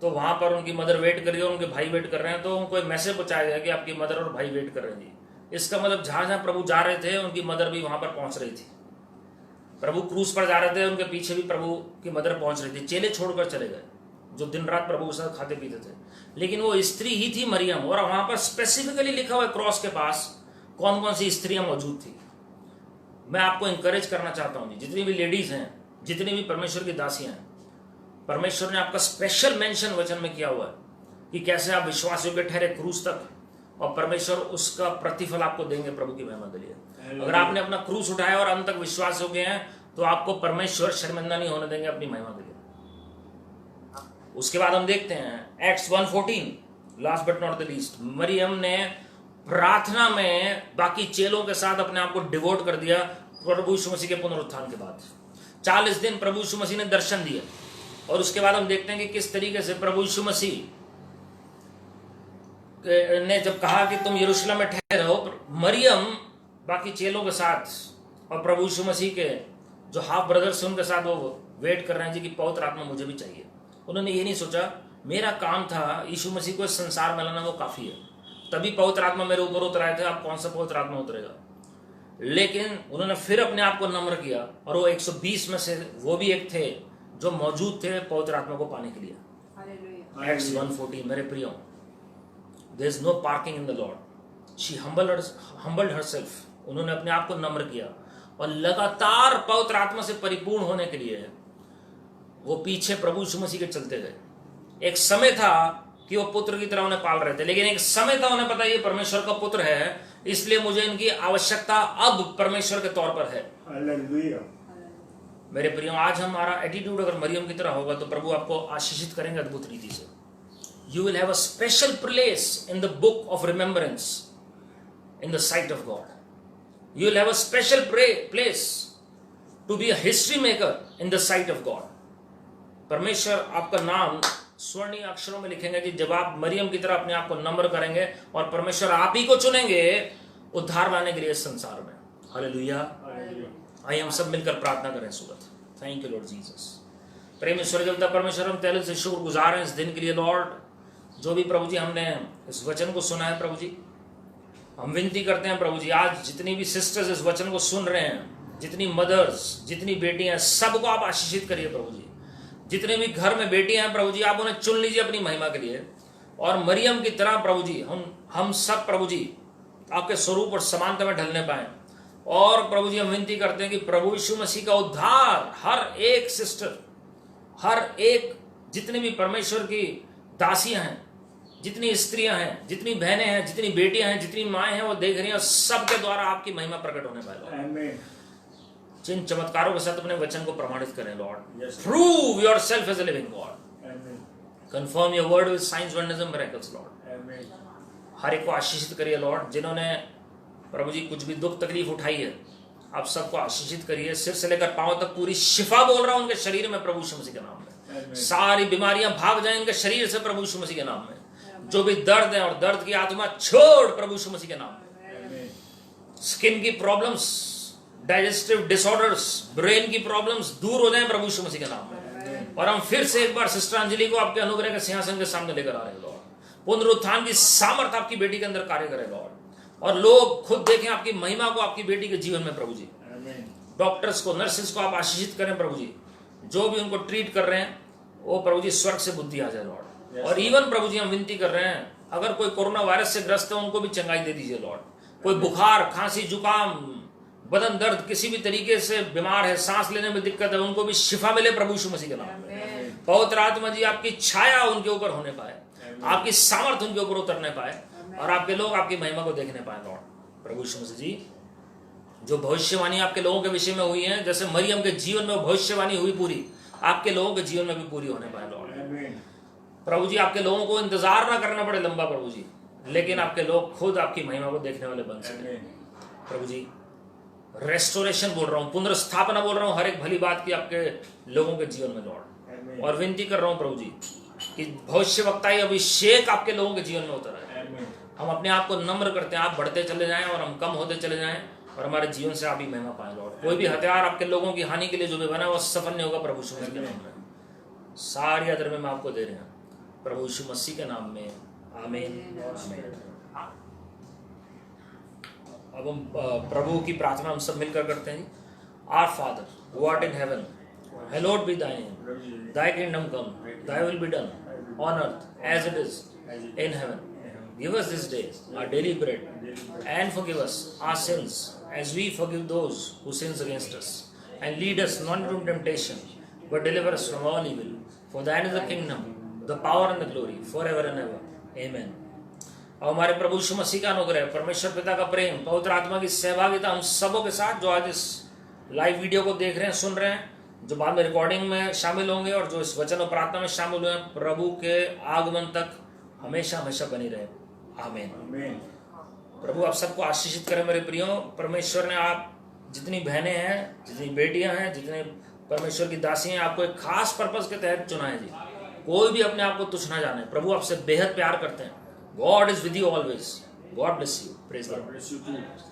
तो वहां पर उनकी मदर वेट कर रही है, उनके भाई वेट कर रहे हैं, तो उनको एक मैसेज पहुंचाया गया कि आपकी मदर और भाई वेट कर रहे हैं जी। इसका मतलब जहां जहां प्रभु जा रहे थे उनकी मदर भी वहां पर पहुंच रही थी। प्रभु क्रूस पर जा रहे थे, उनके पीछे भी प्रभु की मदर पहुंच रही थी। चेले छोड़कर चले गए जो दिन रात प्रभु के साथ खाते पीते थे, लेकिन वो स्त्री ही थी मरियम। और वहां पर स्पेसिफिकली लिखा हुआ है क्रॉस के पास कौन कौन सी स्त्रियां मौजूद थी। मैं आपको इंकरेज करना चाहता हूं जी, जितनी भी लेडीज हैं, जितनी भी परमेश्वर की दासियां हैं, परमेश्वर ने आपका स्पेशल मेंशन वचन में किया हुआ है कि कैसे आप विश्वास योग्य ठहरे क्रूस तक, और परमेश्वर उसका प्रतिफल आपको देंगे प्रभु की महिमा के लिए। अगर आपने अपना क्रूस उठाया और अंत तक विश्वास योग्य हैं तो आपको परमेश्वर शर्मिंदा नहीं होने देंगे अपनी महिमा के लिए। उसके बाद हम देखते हैं Acts 1:14, last but not the least, Mariyam ने प्रार्थना में बाकी चेलों के साथ अपने आप को डिवोट कर दिया प्रभु यीशु मसीह के पुनरुत्थान के बाद। 40 दिन प्रभु यीशु मसीह ने दर्शन दिए, और उसके बाद हम देखते हैं कि किस तरीके से प्रभु यीशु मसीह ने जब कहा कि तुम यरूशलेम में ठहरे हो, मरियम बाकी चेलों के साथ और प्रभु यीशु मसीह के जो हाफ ब्रदर्स हैं उनके साथ वो वेट कर रहे हैं जी कि पवित्र आत्मा मुझे भी चाहिए। उन्होंने ये नहीं सोचा मेरा काम था यीशु मसीह को इस संसार में लाना, वो काफी है, तभी पवित्र आत्मा मेरे ऊपर उतर आए थे, अब कौन सा पवित्र आत्मा उतरेगा। लेकिन उन्होंने फिर अपने आप को नम्र किया, और वो 120 में से वो भी एक थे जो मौजूद थे पवित्र आत्मा को पाने के लिए। एक्ट्स 1:14, मेरे प्रियो, there is no parking in the Lord. She humbled herself, उन्होंने अपने आप को नम्र किया, और लगातार पवित्र आत्मा से परिपूर्ण होने के लिए वो पीछे प्रभु यीशु मसीह के चलते गए। एक समय था कि वो पुत्र की तरह उन्हें पाल रहे थे, लेकिन एक समय था उन्हें पता ये परमेश्वर का पुत्र है, इसलिए मुझे इनकी आवश्यकता अब परमेश्वर के तौर पर है। हालेलुया। मेरे प्रियो, आज हमारा एटीट्यूड अगर मरियम की तरह होगा तो प्रभु आपको आशीषित करेंगे अद्भुत रीति से। You will have a special place in the book of remembrance in the sight of God. You will have a special place to be a history maker in the sight of God. परमेश्वर आपका नाम स्वर्णीय अक्षरों में लिखेंगे कि जब आप मरियम की तरह अपने आप को नम्र करेंगे, और परमेश्वर आप ही को चुनेंगे उद्धार लाने के लिए इस संसार में। हालेलुया। आइए हम सब मिलकर प्रार्थना करें सुबह। Thank you Lord Jesus. प्रेम ईश्वर देवता परमेश्वर, हम तेरे से शुक्रगुजार हैं इस दिन के लिए लॉर्ड। जो भी प्रभु जी हमने इस वचन को सुना है प्रभु जी, हम विनती करते हैं प्रभु जी, आज जितनी भी सिस्टर्स इस वचन को सुन रहे हैं, जितनी मदर्स, जितनी बेटियां, सबको आप आशीषित करिए प्रभु जी। जितने भी घर में बेटियां हैं प्रभु जी, आप उन्हें चुन लीजिए अपनी महिमा के लिए, और मरियम की तरह प्रभु जी हम सब प्रभु जी आपके स्वरूप और समानता में ढलने पाए। और प्रभु जी हम विनती करते हैं कि प्रभु यीशु मसीह का उद्धार हर एक सिस्टर, हर एक जितने भी परमेश्वर की दासियां हैं, जितनी स्त्रियां हैं, जितनी बहनें हैं, जितनी बेटियां हैं, जितनी माएँ हैं, वो देख रही हैं, सबके द्वारा आपकी महिमा प्रकट होने पाए। जिन चमत्कारों के साथ अपने वचन को प्रमाणित करें lord. Prove yourself as a living God. Confirm your word with signs wonders and miracles lord. हर एक को आशीषित करिए लॉर्ड। जिन्होंने प्रभु जी कुछ भी दुख तकलीफ उठाई है, आप सबको आशीषित करिए। सिर से लेकर पांव तक पूरी शिफा बोल रहा हूं उनके शरीर में प्रभु यीशु मसीह के नाम में। सारी बीमारियां भाग जाएं इनके शरीर से प्रभु यीशु मसीह के नाम में। जो भी दर्द है और दर्द की आत्मा छोड़ प्रभु यीशु मसीह के नाम में। स्किन की प्रॉब्लम्स, डाइजेस्टिव डिसऑर्डर्स, ब्रेन की प्रॉब्लम्स दूर हो जाएं प्रभु यीशु मसीह के नाम में। और हम फिर से एक बार सिस्टर अंजलि को आपके अनुग्रह के सिंहासन के सामने लेकर आ रहे हैं लॉर्ड। पुनरुत्थान की सामर्थ आपकी बेटी के अंदर कार्य करे लॉर्ड, और लोग खुद देखें आपकी महिमा को आपकी बेटी के जीवन में प्रभु जी। डॉक्टर्स को, नर्सेस को आप आशीषित करें प्रभु जी। जो भी उनको ट्रीट कर रहे हैं वो प्रभु जी स्वर्ग से बुद्धि आ जाए लॉर्ड। और इवन प्रभु जी हम विनती कर रहे हैं, अगर कोई कोरोना वायरस से ग्रस्त है उनको भी चंगाई दे दीजिए लॉर्ड। कोई बुखार, खांसी, जुकाम, बदन दर्द, किसी भी तरीके से बीमार है, सांस लेने में दिक्कत है, उनको भी शिफा मिले प्रभु यीशु मसीह के नाम में। पवित्र आत्मा जी आपकी छाया उनके ऊपर होने पाए, आपकी सामर्थ उनके ऊपर उतरने पाए, और आपके लोग आपकी महिमा को देखने पाए लॉर्ड। प्रभु यीशु मसीह जी, जो भविष्यवाणी आपके लोगों के विषय में हुई है, जैसे मरियम के जीवन में भविष्यवाणी हुई पूरी, आपके लोगों के जीवन में भी पूरी होने पाए लॉर्ड। प्रभु जी आपके लोगों को इंतजार ना करना पड़े लंबा प्रभु जी, लेकिन आपके लोग खुद आपकी महिमा को देखने वाले बन सके प्रभु जी। रेस्टोरेशन बोल रहा हूँ, पुनर्स्थापना बोल रहा हूँ हर एक भली बात की आपके लोगों के जीवन में लॉर्ड। और विनती कर रहा हूँ प्रभु जी कि भविष्यवक्ताई अभिषेक आपके लोगों के जीवन में उतर आए। हम अपने आप को नम्र करते हैं, आप बढ़ते चले जाएं और हम कम होते चले जाएं, और हमारे जीवन से आप ही महिमा पाए लॉर्ड। कोई भी हथियार आपके लोगों की हानि के लिए जो भी बना वो सफल नहीं होगा प्रभु यीशु मसीह के नाम में। सारी आदर में आपको दे रहे हैं प्रभु यीशु मसीह के नाम में, आमीन। अब हम प्रभु की प्रार्थना हम सब मिलकर करते हैं। Our father who art in heaven, hallowed be thy name, thy kingdom come, thy will be done on earth as it is in heaven. Give us this day our daily bread, and forgive us our sins as we forgive those who sin against us. And lead us not into temptation, but deliver us from all evil. For thine is the kingdom, the power and the glory, forever and ever. Amen. और हमारे प्रभु यीशु मसीह का अनुग्रह, परमेश्वर पिता का प्रेम, पवित्र आत्मा की सहभागिता हम सबों के साथ, जो आज इस लाइव वीडियो को देख रहे हैं, सुन रहे हैं, जो बाद में रिकॉर्डिंग में शामिल होंगे, और जो इस वचन और प्रार्थना में शामिल हुए हैं, प्रभु के आगमन तक हमेशा हमेशा बनी रहे। आमीन। प्रभु आप सबको आशीषित करें मेरे प्रियो। परमेश्वर ने आप जितनी बहनें हैं, जितनी बेटियां हैं, जितने परमेश्वर की दासी हैं, आपको एक खास पर्पस के तहत चुना है जी। कोई भी अपने आप को तुच्छ ना जाने। प्रभु आपसे बेहद प्यार करते हैं। God is with you always. God bless you. Praise the Lord.